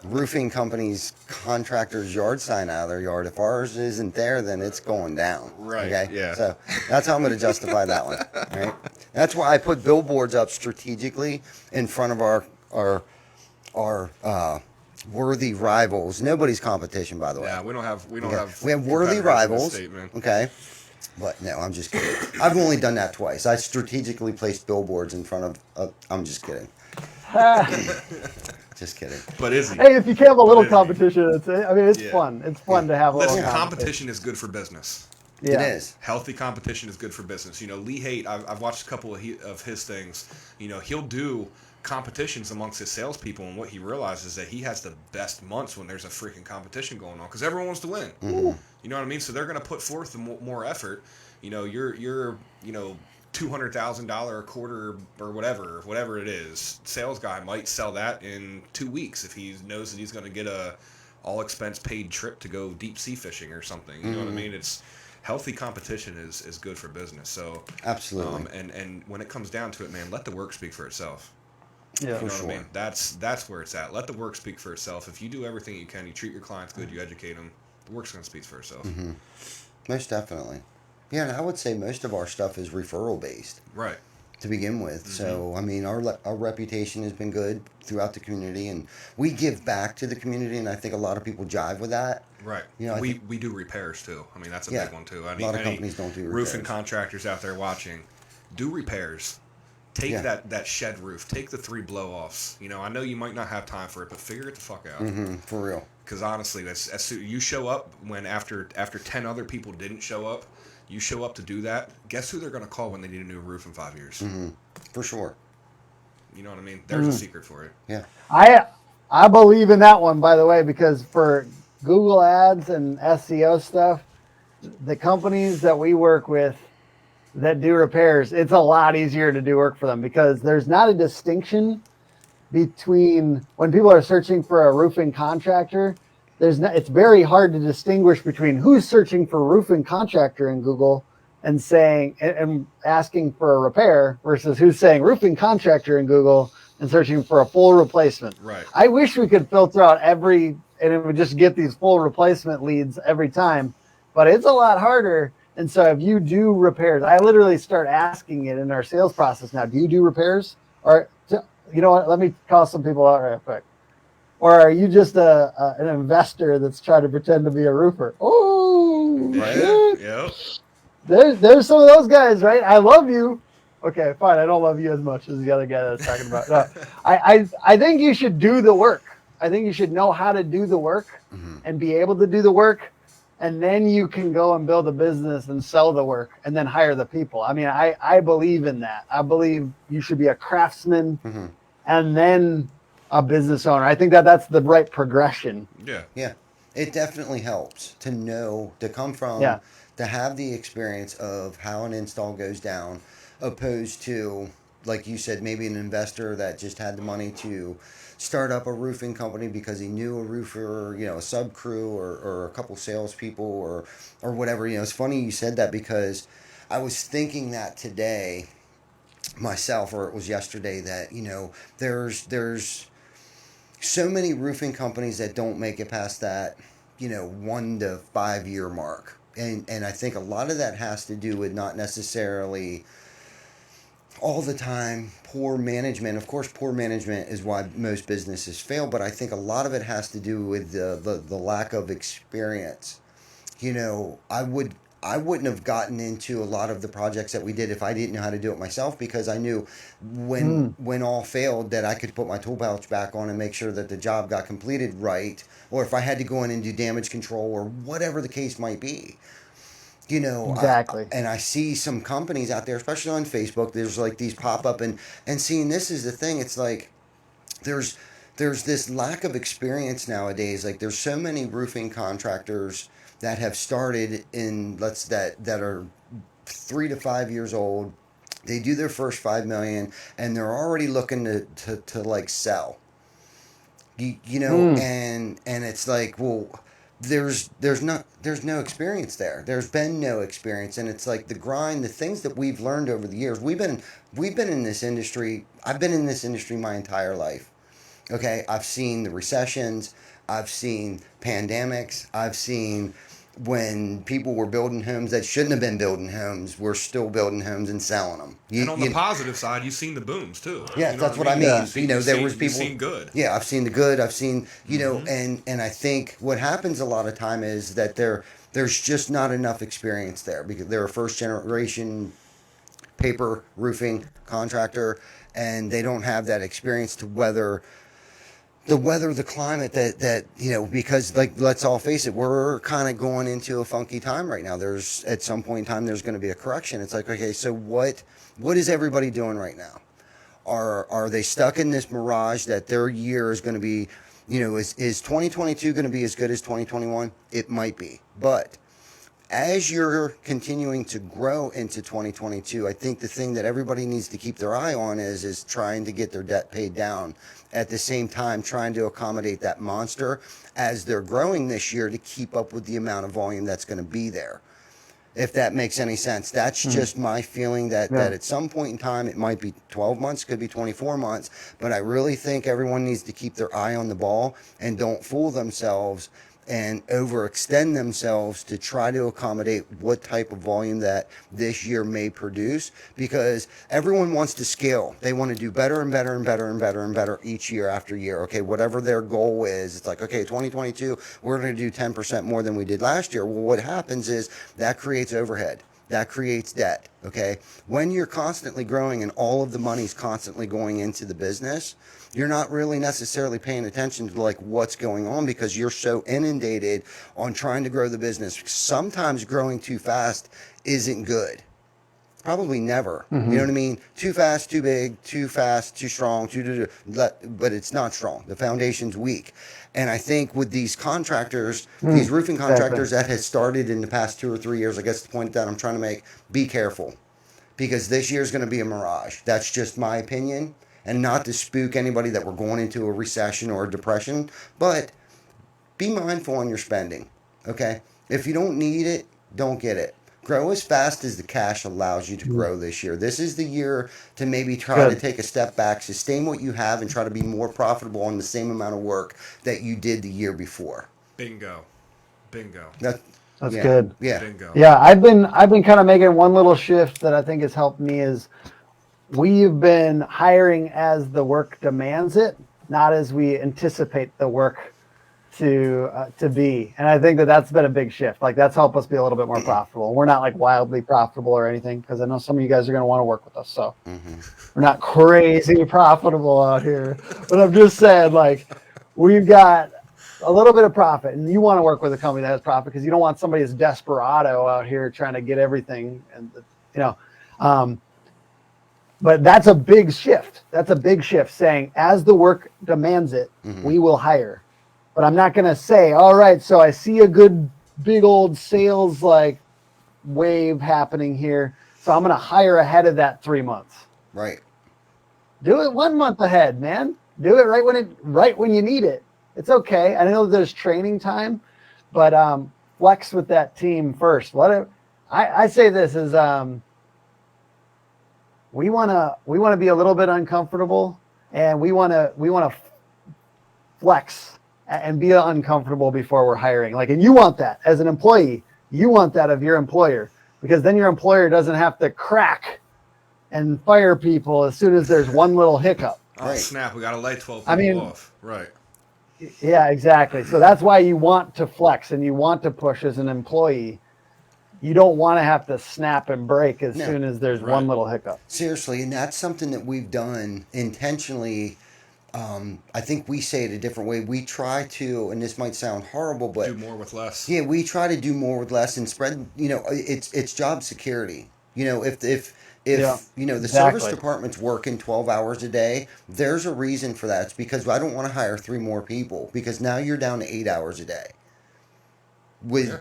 roofing company's contractor's yard sign out of their yard. If ours isn't there, then it's going down. Right. Okay. Yeah. So that's how I'm going to justify that one. Right. That's why I put billboards up strategically in front of our worthy rivals. Nobody's competition, by the way. Yeah, we have worthy rivals. State, man. Okay. But no, I'm just kidding. I've only done that twice. I strategically placed billboards in front of. I'm just kidding. Just kidding. But is he? Hey, if you can have a little is he? competition, it's Yeah. fun. It's fun to have a Listen, little competition is good for business. Yeah. It is. Healthy competition is good for business. You know, Lee Haight, I've watched a couple of his things. You know, he'll do competitions amongst his salespeople, and what he realizes is that he has the best months when there's a freaking competition going on because everyone wants to win. Mm-hmm. You know what I mean? So they're going to put forth the more effort. You know, you're you know, $200,000 a quarter or whatever it is. Sales guy might sell that in 2 weeks if he knows that he's going to get a all expense paid trip to go deep sea fishing or something. You know what I mean? It's healthy competition is good for business. So Absolutely. and when it comes down to it, man, let the work speak for itself. Yeah. You know For what I sure. mean? That's where it's at. Let the work speak for itself. If you do everything you can, you treat your clients good, you educate them, the work's going to speak for itself. Most definitely. Yeah, and I would say most of our stuff is referral based Right. to begin with. So, I mean, our reputation has been good throughout the community, and we give back to the community, and I think a lot of people jive with that. Right. You know, I we do repairs too. I mean, that's a Yeah. big one too. A lot of companies don't do roofing repairs. contractors out there watching, do repairs. Take Yeah. that shed roof. Take the 3 blow-offs. You know, I know you might not have time for it, but figure it the fuck out. For real. Because honestly, as soon you show up when after 10 other people didn't show up, you show up to do that. Guess who they're going to call when they need a new roof in 5 years? For sure. You know what I mean? There's a secret for it. Yeah. I believe in that one, by the way, because for Google Ads and SEO stuff, the companies that we work with that do repairs, it's a lot easier to do work for them because there's not a distinction between when people are searching for a roofing contractor. It's very hard to distinguish between who's searching for roofing contractor in Google and saying and asking for a repair versus who's saying roofing contractor in Google and searching for a full replacement. Right. I wish we could filter out and it would just get these full replacement leads every time, but it's a lot harder. And so if you do repairs, I literally start asking it in our sales process now, do you do repairs? Or, you know what, let me call some people out real quick. Or are you just an investor that's trying to pretend to be a roofer? Oh, shit. Yep. There's some of those guys, right? I love you. Okay, fine. I don't love you as much as the other guy that's talking about. No, I think you should do the work. I think you should know how to do the work and be able to do the work. And then you can go and build a business and sell the work and then hire the people. I mean, I believe in that. I believe you should be a craftsman and then a business owner. I think that's the right progression. Yeah. Yeah. It definitely helps to know, to come from, to have the experience of how an install goes down, opposed to, like you said, maybe an investor that just had the money to start up a roofing company because he knew a roofer, you know, a sub crew or a couple salespeople or whatever. You know, it's funny you said that because I was thinking that today myself, or it was yesterday, that, you know, there's so many roofing companies that don't make it past that, you know, 1 to 5 year mark. And I think a lot of that has to do with not necessarily all the time poor management. Of course, poor management is why most businesses fail, but I think a lot of it has to do with the lack of experience. You know, I wouldn't have gotten into a lot of the projects that we did if I didn't know how to do it myself, because I knew when all failed that I could put my tool pouch back on and make sure that the job got completed right, or if I had to go in and do damage control or whatever the case might be. You know, Exactly. and I see some companies out there, especially on Facebook, there's like these pop up and seeing this is the thing. It's like there's this lack of experience nowadays. Like there's so many roofing contractors that have started that are 3 to 5 years old. They do their first 5 million and they're already looking to like sell. You know, and it's like, well, there's no experience there. There's been no experience, and it's like the grind, the things that we've learned over the years. We've been in this industry. I've been in this industry my entire life. Okay, I've seen the recessions, I've seen pandemics, I've seen when people were building homes that shouldn't have been building homes, we're still building homes and selling them. And on the positive side, you've seen the booms too. Yeah, You know that's what I mean. Yeah. You know, there was people. You've seen good. Yeah, I've seen the good. I've seen, you know, and I think what happens a lot of time is that there's just not enough experience there because they're a first generation paper roofing contractor and they don't have that experience to weather the weather, the climate that because like let's all face it, we're kind of going into a funky time right now. There's at some point in time there's going to be a correction. It's like, okay, so what is everybody doing right now? Are they stuck in this mirage that their year is going to be, is 2022 going to be as good as 2021? It might be, but as you're continuing to grow into 2022, I think the thing that everybody needs to keep their eye on is trying to get their debt paid down. At the same time, trying to accommodate that monster as they're growing this year to keep up with the amount of volume that's going to be there. If that makes any sense. That's just my feeling that at some point in time, it might be 12 months, could be 24 months, but I really think everyone needs to keep their eye on the ball and don't fool themselves and overextend themselves to try to accommodate what type of volume that this year may produce, because everyone wants to scale. They want to do better and better and better and better and better each year after year. Okay, whatever their goal is, it's like, okay, 2022, we're going to do 10% more than we did last year. Well, what happens is that creates overhead. That creates debt, okay? When you're constantly growing and all of the money's constantly going into the business, you're not really necessarily paying attention to like what's going on because you're so inundated on trying to grow the business. Sometimes growing too fast isn't good. Probably never. You know what I mean? Too fast, too big, too fast, too strong, but it's not strong. The foundation's weak. And I think with these contractors, these roofing contractors that has started in the past 2 or 3 years, I guess the point that I'm trying to make, be careful. Because this year's going to be a mirage. That's just my opinion. And not to spook anybody that we're going into a recession or a depression, but be mindful on your spending, okay? If you don't need it, don't get it. Grow as fast as the cash allows you to grow this year. This is the year to maybe try to take a step back, sustain what you have, and try to be more profitable on the same amount of work that you did the year before. Bingo. That's good. Yeah. Bingo. Yeah, I've been kind of making one little shift that I think has helped me is we've been hiring as the work demands it, not as we anticipate the work to be. And I think that's been a big shift. Like that's helped us be a little bit more profitable. We're not like wildly profitable or anything because I know some of you guys are going to want to work with us. So we're not crazy profitable out here. But I'm just saying, like, we've got a little bit of profit, and you want to work with a company that has profit because you don't want somebody as desperado out here trying to get everything. And but that's a big shift. That's a big shift saying as the work demands it, we will hire. But I'm not going to say, all right, so I see a good big old sales like wave happening here. So I'm going to hire ahead of that 3 months. Right. Do it 1 month ahead, man. Do it right when you need it. It's okay. I know there's training time, but flex with that team first. I say this is we want to be a little bit uncomfortable, and we want to flex and be uncomfortable before we're hiring. Like, and you want that as an employee. You want that of your employer because then your employer doesn't have to crack and fire people as soon as there's one little hiccup. Oh, snap. We got to lay 12 people off. Right. Yeah, exactly. So that's why you want to flex and you want to push as an employee. You don't want to have to snap and break as soon as there's one little hiccup. Seriously, and that's something that we've done intentionally. I think we say it a different way. We try to, and this might sound horrible, but do more with less. Yeah, we try to do more with less and spread. It's job security. If the service department's working 12 hours a day, there's a reason for that. It's because I don't want to hire 3 more people because now you're down to 8 hours a day with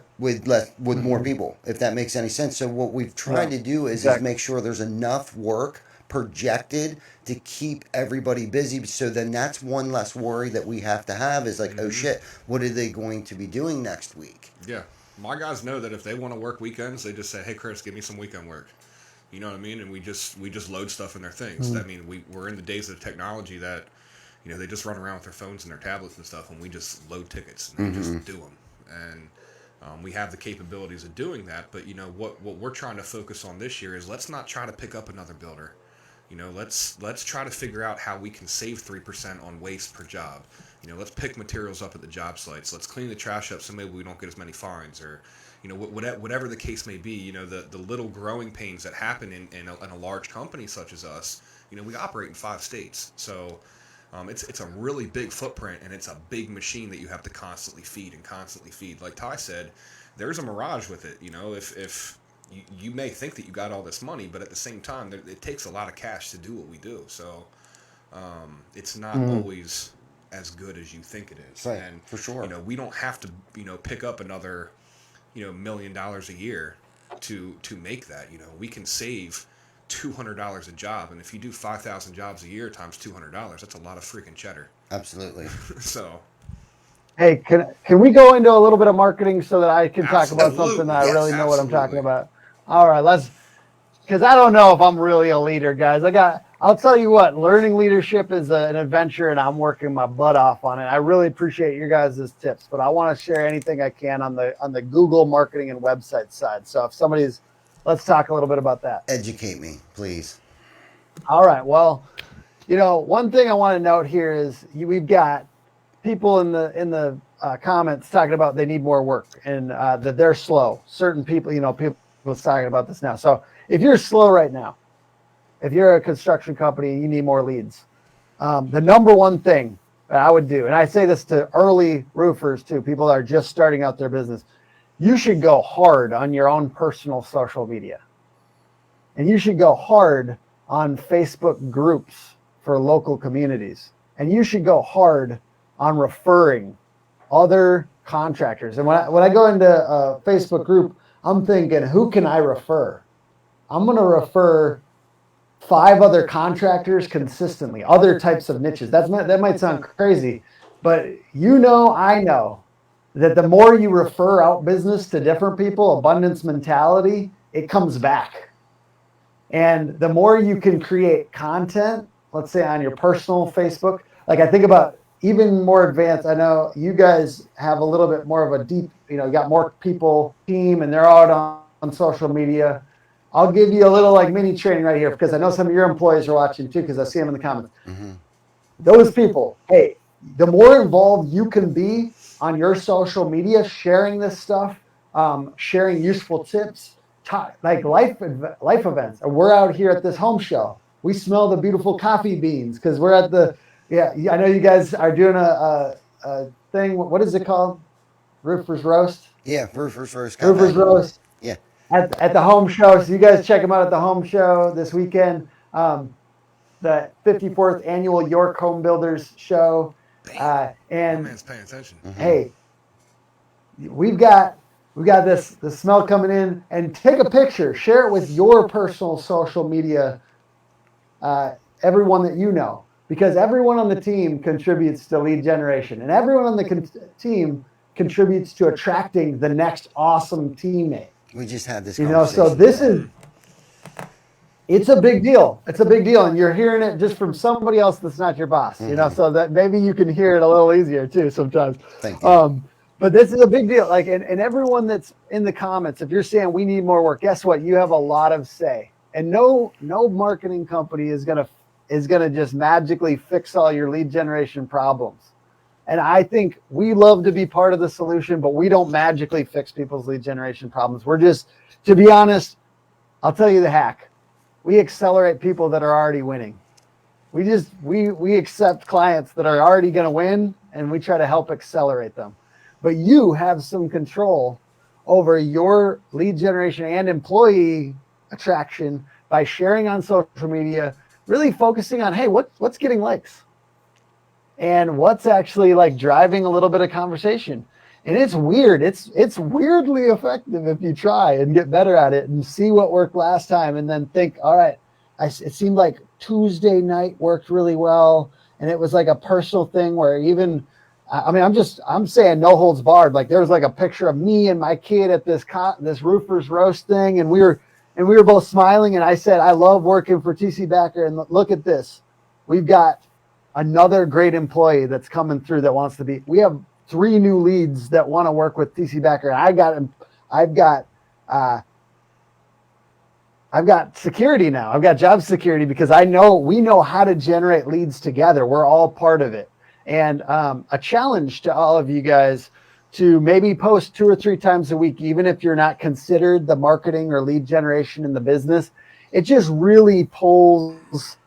more people, if that makes any sense. So what we've tried to do is make sure there's enough work projected to keep everybody busy, so then that's one less worry that we have to have is like, oh shit, what are they going to be doing next week? Yeah, my guys know that if they want to work weekends, they just say, hey Chris, give me some weekend work. You know what I mean? And we just load stuff in their things. I mean, we're in the days of technology that they just run around with their phones and their tablets and stuff, and we just load tickets and they just do them. And we have the capabilities of doing that, but what we're trying to focus on this year is let's not try to pick up another builder. Let's try to figure out how we can save 3% on waste per job. Let's pick materials up at the job sites. Let's clean the trash up so maybe we don't get as many fines, or whatever the case may be. The little growing pains that happen in a large company such as us. We operate in 5 states, so It's a really big footprint, and it's a big machine that you have to constantly feed and constantly feed. Like Ty said, there's a mirage with it. You know, if you may think that you got all this money, but at the same time, it takes a lot of cash to do what we do. So it's not always as good as you think it is. Right, and for sure. You know, we don't have to pick up another $1 million a year to make that. You know, we can save $200 a job, and if you do 5,000 jobs a year times $200, that's a lot of freaking cheddar. Absolutely. So, Hey, can we go into a little bit of marketing so that I can talk about something that I Yes, really know what I'm talking absolutely. about? All right, because I don't know if I'm really a leader, guys. I'll tell you what, learning leadership is an adventure, and I'm working my butt off on it. I really appreciate your guys' tips, but I want to share anything I can on the Google marketing and website side. So if let's talk a little bit about that. Educate me, please. All right. Well, one thing I want to note here is we've got people in the comments talking about they need more work and that they're slow. Certain people, people talking about this now. So if you're slow right now, if you're a construction company, you need more leads. The number one thing that I would do, and I say this to early roofers too, people that are just starting out their business, you should go hard on your own personal social media. And you should go hard on Facebook groups for local communities. And you should go hard on referring other contractors. And when I go into a Facebook group, I'm thinking, who can I refer? I'm going to refer 5 other contractors consistently, other types of niches. That might sound crazy, but I know that the more you refer out business to different people, abundance mentality, it comes back. And the more you can create content, let's say on your personal Facebook, like I think about even more advanced, I know you guys have a little bit more of a deep, you got more people team and they're out on social media. I'll give you a little like mini training right here because I know some of your employees are watching too because I see them in the comments. Mm-hmm. Those people, hey, the more involved you can be on your social media, sharing this stuff, sharing useful tips, like life events. We're out here at this home show. We smell the beautiful coffee beans because we're at I know you guys are doing a thing. What is it called? Roofers Roast? Yeah, Roofers Roast. Roofers Roast. Yeah. At the home show. So you guys check them out at the home show this weekend. The 54th annual York Home Builders Show. my And man's paying attention. hey, we've got the smell coming in, and take a picture, share it with your personal social media, everyone that you know, because everyone on the team contributes to lead generation, and everyone on the team contributes to attracting the next awesome teammate. We just had this conversation. So it's a big deal. It's a big deal, and you're hearing it just from somebody else that's not your boss. So that maybe you can hear it a little easier too sometimes. Thank you. But this is a big deal. Like, and everyone that's in the comments, if you're saying we need more work, guess what? You have a lot of say. And no marketing company is gonna just magically fix all your lead generation problems. And I think we love to be part of the solution, but we don't magically fix people's lead generation problems. We're just, to be honest, I'll tell you the hack. We accelerate people that are already winning. We accept clients that are already going to win, and we try to help accelerate them. But you have some control over your lead generation and employee attraction by sharing on social media, really focusing on, hey, what's getting likes? And what's actually like driving a little bit of conversation. And it's weird. It's weirdly effective if you try and get better at it and see what worked last time and then think, all right, it seemed like Tuesday night worked really well. And it was like a personal thing where even, I'm saying no holds barred. Like there was like a picture of me and my kid at this Roofers Roast thing. And we were both smiling. And I said, I love working for TC Backer. And look at this. We've got another great employee that's coming through that wants to be, we have 3 new leads that want to work with TC Backer. I've got security now. I've got job security because we know how to generate leads together. We're all part of it. And a challenge to all of you guys to maybe post 2 or 3 times a week, even if you're not considered the marketing or lead generation in the business. It just really pulls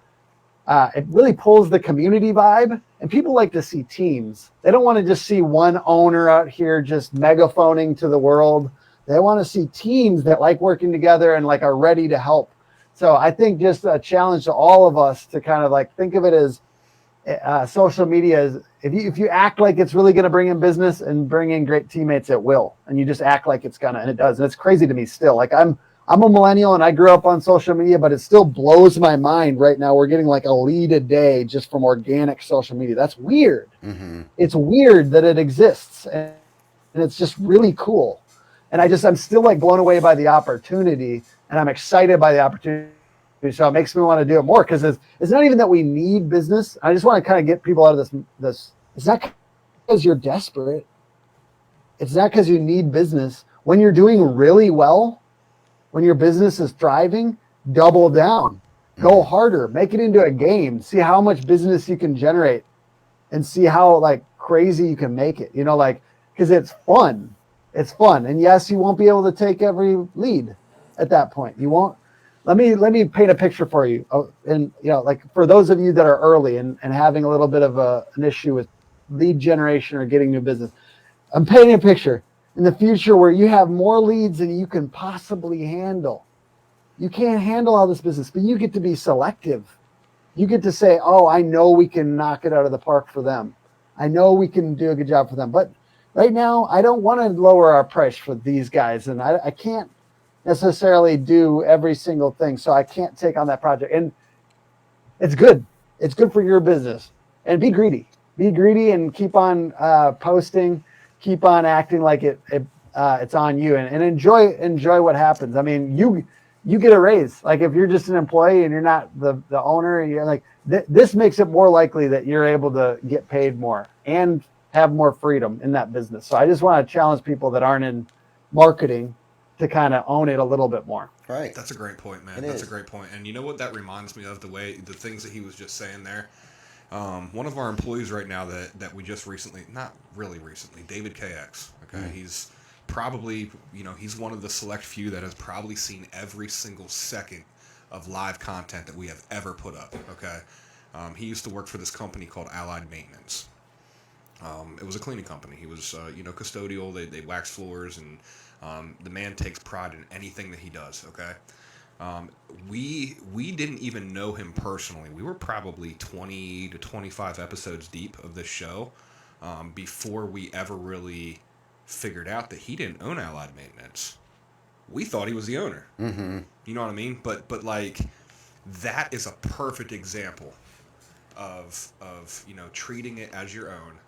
it really pulls the community vibe, and people like to see teams. They don't want to just see one owner out here just megaphoning to the world. They want to see teams that like working together and like are ready to help. So I think just a challenge to all of us to kind of like think of it as social media is, if you act like it's really going to bring in business and bring in great teammates, it will. And you just act like it's gonna, and it does. And it's crazy to me still. Like I'm a millennial and I grew up on social media, but it still blows my mind right now. We're getting like a lead a day just from organic social media. That's weird. Mm-hmm. It's weird that it exists, and it's just really cool. And I'm still like blown away by the opportunity, and I'm excited by the opportunity. So it makes me want to do it more, because it's not even that we need business. I just want to kind of get people out of this. It's not because you're desperate. It's not because you need business. When you're doing really well, when your business is thriving, double down, go harder, make it into a game, see how much business you can generate, and see how like crazy you can make it, like, because it's fun. It's fun. And yes, you won't be able to take every lead at that point. You won't. Let me paint a picture for you. And like for those of you that are early and having a little bit of an issue with lead generation or getting new business, I'm painting a picture in the future where you have more leads than you can possibly handle. You can't handle all this business, but you get to be selective. You get to say, oh, I know we can knock it out of the park for them. I know we can do a good job for them. But right now, I don't want to lower our price for these guys. And I can't necessarily do every single thing. So I can't take on that project. And it's good. It's good for your business. And be greedy. Be greedy and keep on posting. Keep on acting like it's on you, and enjoy what happens. I mean, you get a raise. Like if you're just an employee and you're not the owner, and you're like, this makes it more likely that you're able to get paid more and have more freedom in that business. So I just want to challenge people that aren't in marketing to kind of own it a little bit more. Right. That's a great point, man. That's a great point. And you know what that reminds me of? The things that he was just saying there. One of our employees right now that we just recently, not really recently, David KX. Okay, He's probably, he's one of the select few that has probably seen every single second of live content that we have ever put up. Okay, he used to work for this company called Allied Maintenance. It was a cleaning company. He was, custodial. They wax floors, and the man takes pride in anything that he does. Okay. We didn't even know him personally. We were probably 20 to 25 episodes deep of this show before we ever really figured out that he didn't own Allied Maintenance. We thought he was the owner. Mm-hmm. You know what I mean? But like that is a perfect example of treating it as your own.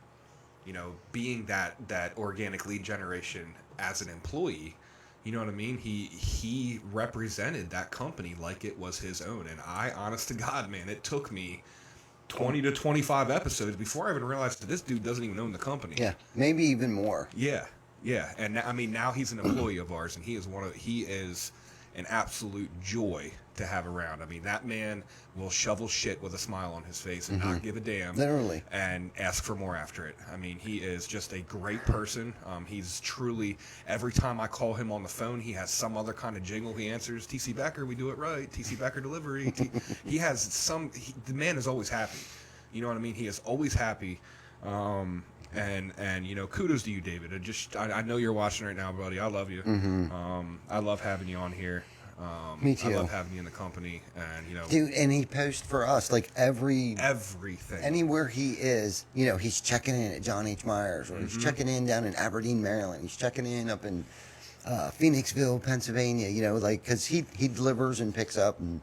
Being that organic lead generation as an employee. You know what I mean? He represented that company like it was his own. And I, honest to God, man, it took me 20 to 25 episodes before I even realized that this dude doesn't even own the company. Yeah, maybe even more. Yeah. And now he's an employee of ours, and he is an absolute joy to have around. I mean, that man will shovel shit with a smile on his face and not give a damn. Literally. And ask for more after it. I mean, he is just a great person. He's truly, every time I call him on the phone, he has some other kind of jingle he answers. TC Becker, we do it right. TC Becker delivery. He has the man is always happy. You know what I mean? He is always happy. And kudos to you, David. I know you're watching right now, buddy. I love you. Mm-hmm. I love having you on here. Me too. I love having you in the company, and dude. And he posts for us like everything. Anywhere he is. He's checking in at John H. Myers, or he's checking in down in Aberdeen, Maryland. He's checking in up in Phoenixville, Pennsylvania. Because he delivers and picks up, and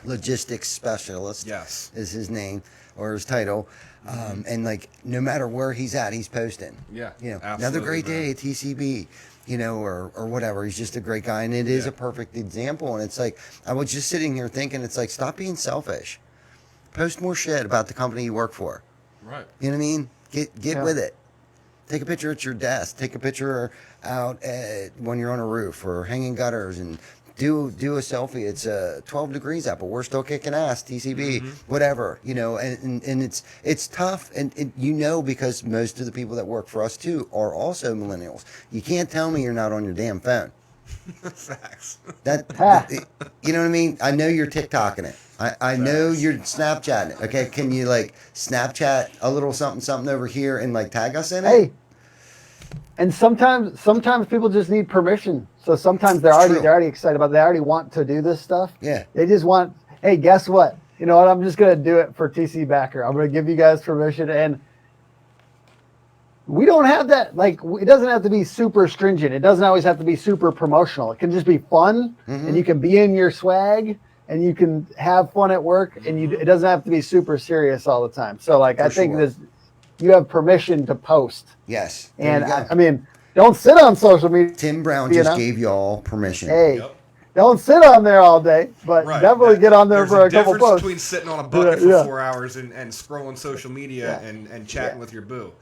logistics specialist. Yes, is his name or his title. And no matter where he's at, he's posting. Yeah, another great day at TCB. Or whatever. He's just a great guy, and it is a perfect example. And it's like, I was just sitting here thinking, it's like, stop being selfish. Post more shit about the company you work for. Right. You know what I mean? Get with it. Take a picture at your desk. Take a picture out when you're on a roof, or hanging gutters, and do a selfie. It's 12 degrees out, but we're still kicking ass. TCB, whatever. And it's tough, and because most of the people that work for us too are also millennials. You can't tell me you're not on your damn phone. Facts. You know what I mean? I know you're TikToking it. I know you're Snapchatting. Okay, can you like Snapchat a little something over here and like tag us in it? Hey, and sometimes people just need permission. So sometimes True. they're already excited about it. They already want to do this stuff. Yeah. They just want, hey, guess what? You know what? I'm just gonna do it for TC Backer. I'm gonna give you guys permission, and we don't have that. Like, it doesn't have to be super stringent. It doesn't always have to be super promotional. It can just be fun, and you can be in your swag, and you can have fun at work, and it doesn't have to be super serious all the time. So, like, I think sure. you have permission to post. Yes. And There you go. I mean, don't sit on social media. Tim Brown you just know? gave you all permission. Hey, Yep. don't sit on there all day, but Right. definitely get on there There's for a a couple difference posts. between sitting on a bucket Yeah. for 4 hours and scrolling social media and chatting with your boo.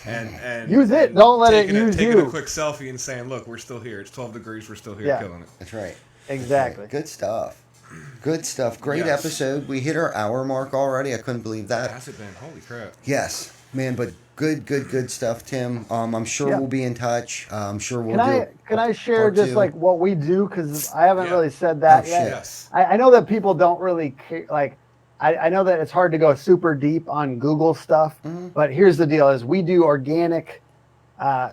And Use it. and Don't let it taking use taking you. a quick selfie and saying, "Look, we're still here. It's 12 degrees. We're still here, Yeah. killing it." That's right. Exactly. Good stuff. Good stuff. Great Yes. episode. We hit our hour mark already. I couldn't believe that. Has it been? Holy crap! Yes, man. But good stuff, Tim. I'm sure Yeah. we'll be in touch. I'm sure we'll Can I share part just two. like what we do? Because I haven't Yeah. really said that Oh, yet. shit. Yes. I know that people don't really care. Like, I know that it's hard to go super deep on Google stuff, but here's the deal: is we do organic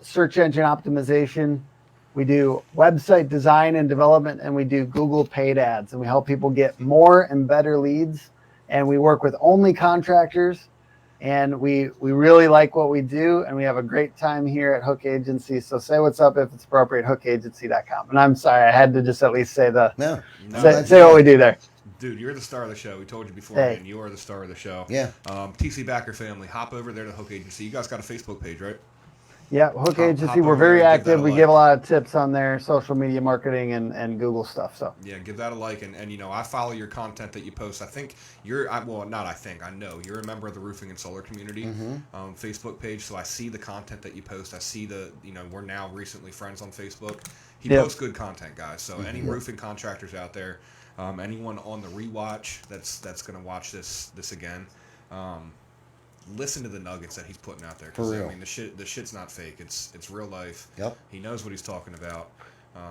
search engine optimization, we do website design and development, and we do Google paid ads, and we help people get more and better leads. And we work with only contractors, and we really like what we do, and we have a great time here at Hook Agency. So say what's up if it's appropriate, hookagency.com. And I'm sorry, I had to just at least say No. say what we do there. Dude, you're the star of the show. We told you before, Hey. man. You are the star of the show. Yeah. TC Backer family, hop over there to Hook Agency. You guys got a Facebook page, right? Yeah, Hook Hop Agency, we're over very there and give that active. a We like. give a lot of tips on there, social media marketing and Google stuff. So Yeah, give that a like, and you know, I follow your content that you post. I think I know you're a member of the roofing and solar community Facebook page, so I see the content that you post. I see we're now recently friends on Facebook. He Yep. posts good content, guys. So any roofing contractors out there, anyone on the rewatch that's gonna watch this again, listen to the nuggets that he's putting out there. 'Cause, For real. I mean, the shit's not fake. It's real life. Yep. He knows what he's talking about.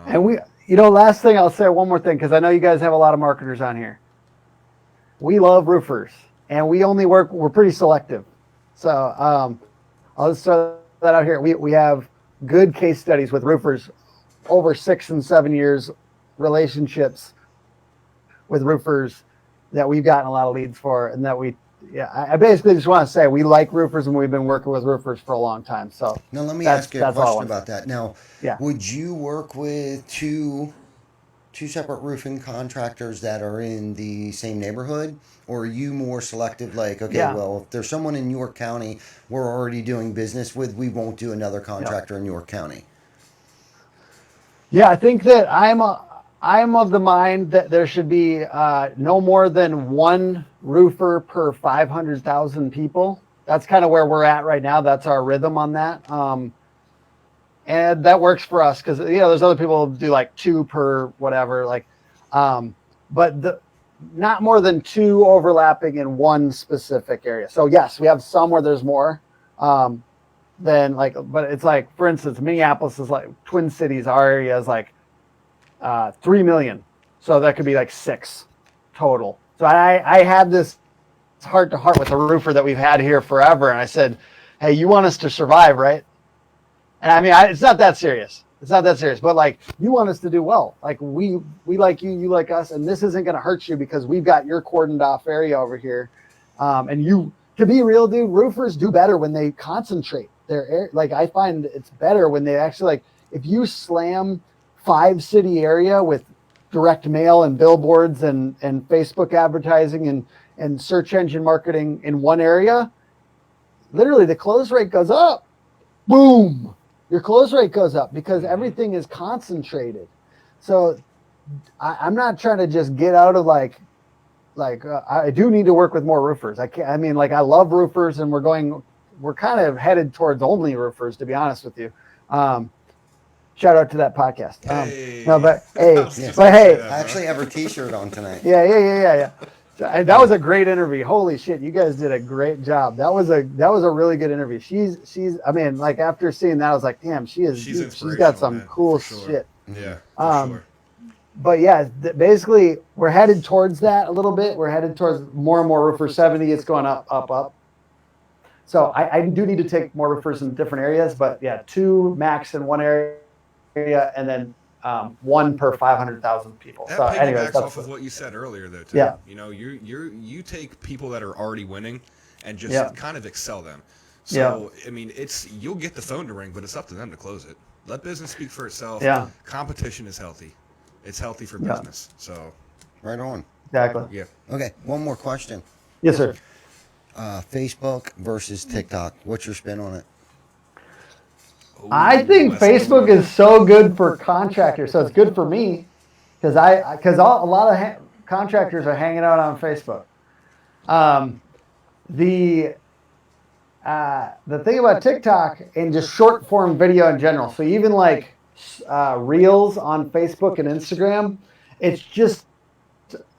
and last thing I'll say one more thing, because I know you guys have a lot of marketers on here. We love roofers, and we're pretty selective. So I'll just throw that out here. We have good case studies with roofers over 6 and 7 years, relationships with roofers that we've gotten a lot of leads for, and that I basically just want to say we like roofers, and we've been working with roofers for a long time. So Now let me That's- ask you a that's all I question want to about that. Now, Yeah. would you work with two separate roofing contractors that are in the same neighborhood, or are you more selective? Like, okay, Yeah. well, if there's someone in York County we're already doing business with, we won't do another contractor in York County. Yeah, I think that I'm of the mind that there should be no more than one roofer per 500,000 people. That's kind of where we're at right now. That's our rhythm on that. And that works for us because there's other people who do like 2 per whatever, but not more than 2 overlapping in one specific area. So yes, we have some where there's more. But it's like, for instance, Minneapolis is like Twin Cities. Our area is like 3 million, so that could be like 6 total. So I had this heart to heart with a roofer that we've had here forever, and I said, "Hey, you want us to survive, right?" And I mean, it's not that serious. It's not that serious, but like, you want us to do well. Like we like you, you like us, and this isn't going to hurt you because we've got your cordoned off area over here, and you. To be real, dude, roofers do better when they concentrate their air. Like, I find it's better when they actually, like, if you slam 5-city area with direct mail and billboards and Facebook advertising and search engine marketing in one area, literally the close rate goes up. Boom. Your close rate goes up because everything is concentrated. So I'm not trying to just get out of I do need to work with more roofers. I love roofers, and we're kind of headed towards only roofers, to be honest with you. Shout out to that podcast. Hey. I actually have her T-shirt on tonight. Yeah. And that was a great interview. Holy shit, you guys did a great job. That was a really good interview. She's I mean, like, after seeing that, I was like, damn, she's got some inspirational, man, cool for sure. shit. Yeah, for sure. but yeah, basically we're headed towards that a little bit. We're headed towards more and more roofers. 70, it's going up, up, up. So I do need to take more roofers in different areas, but yeah, 2 max in one area, and then 1 per 500,000 people. That So anyways, piggybacks that's off of what you said earlier, though. Too. Yeah. You know, you take people that are already winning and just Yeah. kind of excel them. So I mean, you'll get the phone to ring, but it's up to them to close it. Let business speak for itself. Yeah. Competition is healthy. It's healthy for Yeah. business. So Right on. exactly. yeah. Okay, one more question. Yes, sir. Facebook versus TikTok. What's your spin on it? I think Facebook is so good for contractors. So it's good for me because a lot of contractors are hanging out on Facebook. The thing about TikTok and just short form video in general. So even like reels on Facebook and Instagram, it's just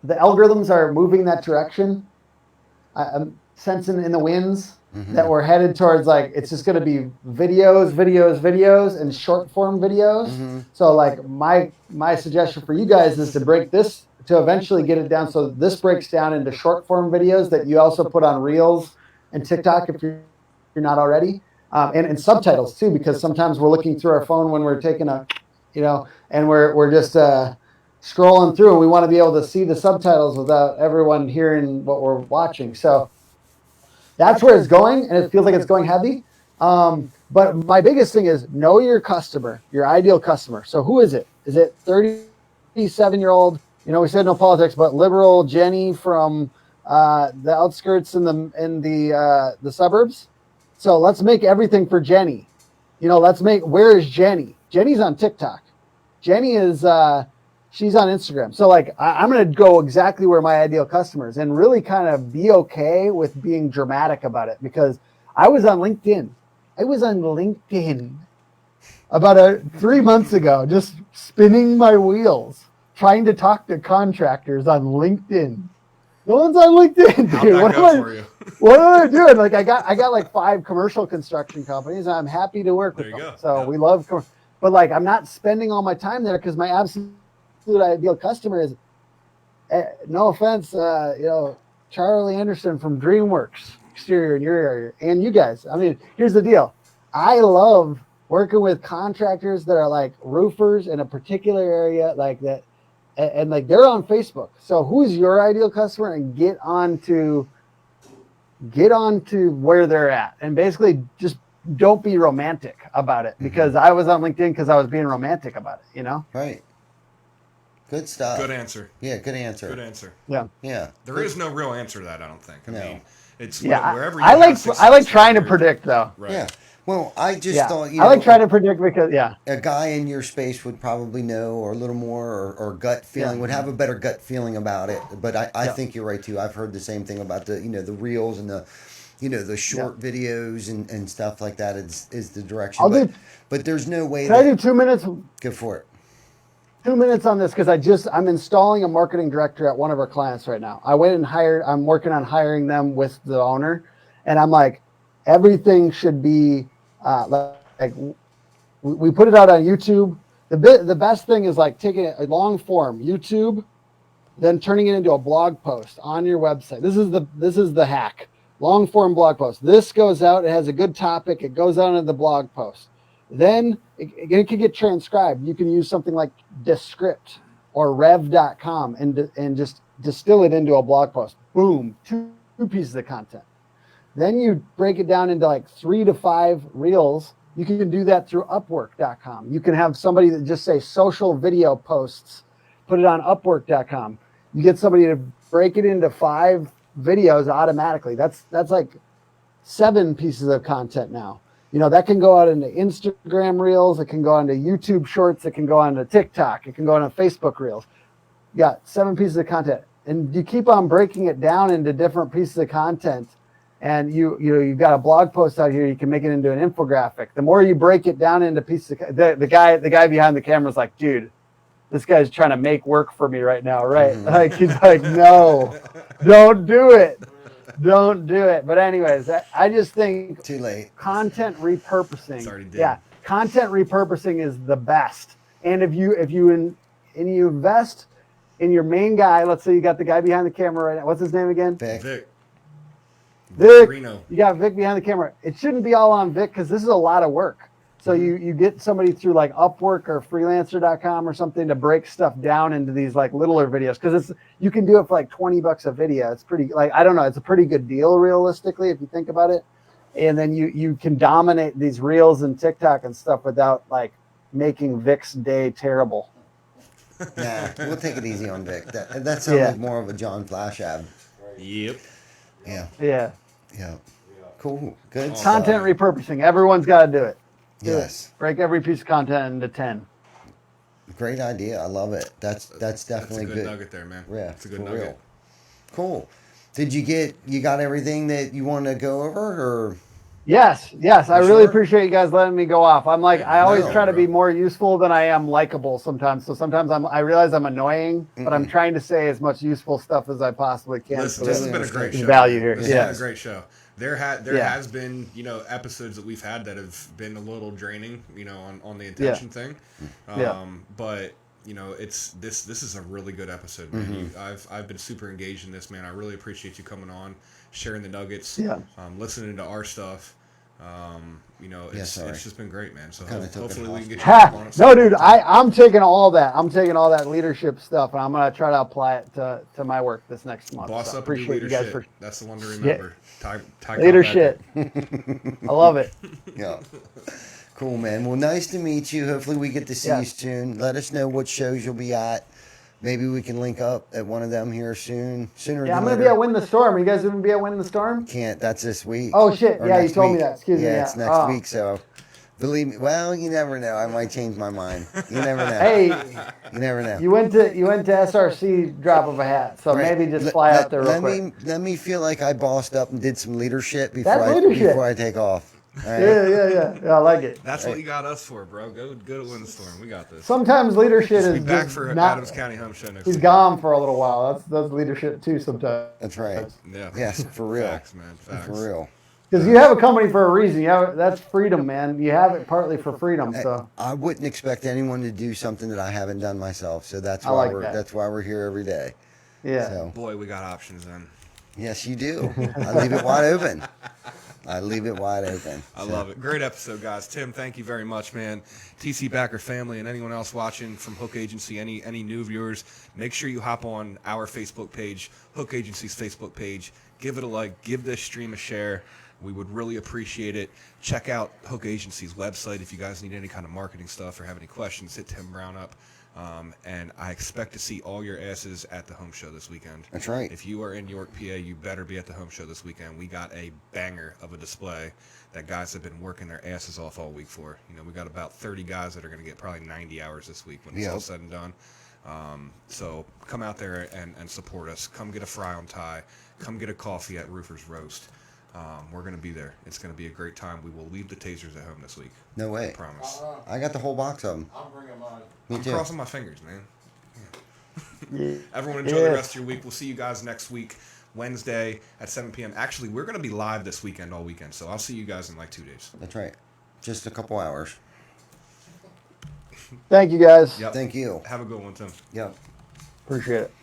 the algorithms are moving that direction. I'm sensing in the winds that we're headed towards, like, it's just going to be videos, and short form videos. So like my suggestion for you guys is to break this, to eventually get it down. So this breaks down into short form videos that you also put on Reels and TikTok if you're not already. And subtitles too, because sometimes we're looking through our phone when we're taking and we're just scrolling through, and we want to be able to see the subtitles without everyone hearing what we're watching. So that's where it's going, and it feels like it's going heavy. But my biggest thing is know your customer, your ideal customer. So who is it? Is it 37-year-old, we said no politics, but liberal Jenny from the outskirts in the suburbs? So let's make everything for Jenny. Where is Jenny? Jenny's on TikTok. Jenny is she's on Instagram. So like I'm going to go exactly where my ideal customer is, and really kind of be okay with being dramatic about it, because I was on LinkedIn. About 3 months ago, just spinning my wheels, trying to talk to contractors on LinkedIn. No one's on LinkedIn, How'd dude. that go for you? What am I doing? Like I got like 5 commercial construction companies, and I'm happy to work with them. Go. So we love, but like I'm not spending all my time there, because my absolute ideal customer is, no offense, Charlie Anderson from DreamWorks Exterior in your area, and you guys. I mean, here's the deal. I love working with contractors that are like roofers in a particular area like that, and like they're on Facebook. So who's your ideal customer, and get on to where they're at, and basically just don't be romantic about it, because I was on LinkedIn because I was being romantic about it, Right. Good stuff. Good answer. Yeah, good answer. Good answer. Yeah. Yeah. There is no real answer to that, I don't think. I mean, it's Yeah. wherever you I like have trying to success, predict though. Right. Yeah. Well, I just Yeah. thought, I like trying to predict because a guy in your space would probably know, or a little more, or gut feeling, would have a better gut feeling about it. But I think you're right too. I've heard the same thing about the reels and the short videos and stuff like that is the direction. But there's no way. Can I do 2 minutes? Go for it. 2 minutes on this, because I'm installing a marketing director at one of our clients right now. I went and I'm working on hiring them with the owner, and I'm like, everything should be like we put it out on YouTube. The best thing is like taking a long form YouTube, then turning it into a blog post on your website. This is the hack. Long form blog post. This goes out. It has a good topic. It goes out into the blog post. Then it can get transcribed. You can use something like Descript or Rev.com and just distill it into a blog post. Boom, two pieces of content. Then you break it down into like 3 to 5 reels. You can do that through Upwork.com. You can have somebody that just say social video posts, put it on Upwork.com. You get somebody to break it into 5 videos automatically. That's like 7 pieces of content now. That can go out into Instagram reels. It can go onto YouTube shorts. It can go onto TikTok. It can go onto Facebook reels. You got 7 pieces of content, and you keep on breaking it down into different pieces of content. And you've got a blog post out here. You can make it into an infographic. The more you break it down into pieces, the guy behind the camera is like, dude, this guy's trying to make work for me right now, right? Like he's like, no, don't do it. Don't do it. But anyways, I just think Too late. Content repurposing. It's already dead. Yeah, content repurposing is the best. And if and you invest in your main guy. Let's say you got the guy behind the camera right now. What's his name again? Vic. Vic. Reno. You got Vic behind the camera. It shouldn't be all on Vic because this is a lot of work. So you get somebody through like Upwork or freelancer.com or something to break stuff down into these like littler videos, because you can do it for like $20 a video. It's pretty, like, I don't know, it's a pretty good deal realistically if you think about it. And then you can dominate these reels and TikTok and stuff without like making Vic's day terrible. Nah, we'll take it easy on Vic. That sounds like more of a John Flash ad. Yep. Yeah. Yeah. Yeah. Cool. Good. Content repurposing. Everyone's got to do it. Yes. Break every piece of content into 10. Great idea. I love it. That's definitely That's a good nugget there, man. Yeah, it's a good for nugget. real. Cool. Did you got everything that you want to go over, or? Yes. I really sure? appreciate you guys letting me go off. I'm like, I always No, try to bro. be more useful than I am likable sometimes. So sometimes I realize I'm annoying, but I'm trying to say as much useful stuff as I possibly can. Listen, so this has that been a great there's show. value man. here. This has been a great show. There has been, episodes that we've had that have been a little draining, on the intention thing. But it's this is a really good episode, man. I've been super engaged in this, man. I really appreciate you coming on, sharing the nuggets, listening to our stuff. It's just been great, man. So hopefully we can get you back on it. No, dude, I'm taking all that. I'm taking all that leadership stuff, and I'm gonna try to apply it to my work this next month. Boss so up and do appreciate you guys leadership. for That's the one to remember. leadership. I love it. Yeah. Cool, man. Well, nice to meet you. Hopefully we get to see you soon. Let us know what shows you'll be at. Maybe we can link up at one of them here soon. Sooner than I'm gonna later. be at Win the Storm. Are you guys gonna be at Win the Storm? Can't. That's this week. Oh shit! Or Yeah, you next told me week. that. Excuse me. Yeah, Yeah, it's next week. So, believe me. Well, you never know. I might change my mind. You never know. Hey, You never know. you went to SRC drop of a hat, so Right. maybe just fly out there real quick. Let me feel like I bossed up and did some leadership before leadership. I take off. All right? Yeah. I like it. That's what you got us for, bro. Go to Win the Storm. We got this. Sometimes leadership We'll is be back just for not. Adams County Home Show next He's week. gone for a little while. That's leadership too sometimes. That's right. Yeah. Yes, for real. Facts, man. Facts. For real. Because you have a company for a reason. That's freedom, man. You have it partly for freedom. So I wouldn't expect anyone to do something that I haven't done myself. So that's I why like that. that's why we're here every day. yeah. So Boy, we got options then. yes, you do. I leave it wide open. I love it. Great episode, guys. Tim, thank you very much, man. TC Backer family and anyone else watching from Hook Agency, any new viewers, make sure you hop on our Facebook page, Hook Agency's Facebook page. Give it a like. Give this stream a share. We would really appreciate it. Check out Hook Agency's website if you guys need any kind of marketing stuff or have any questions. Hit Tim Brown up. And I expect to see all your asses at the home show this weekend. That's right. If you are in York, PA, you better be at the home show this weekend. We got a banger of a display that guys have been working their asses off all week for. We got about 30 guys that are going to get probably 90 hours this week when it's all said and done. So come out there and support us. Come get a fry on tie. Come get a coffee at Roofer's Roast. We're going to be there. It's going to be a great time. We will leave the tasers at home this week. No way. I promise. I got the whole box of them. I'm bringing mine. Me I'm too. crossing my fingers, man. Yeah. Everyone enjoy the rest of your week. We'll see you guys next week, Wednesday at 7 p.m. Actually, we're going to be live this weekend, all weekend. So I'll see you guys in like 2 days. That's right. Just a couple hours. Thank you guys. Yep. Thank you. Have a good one, Tim. Yep. Appreciate it.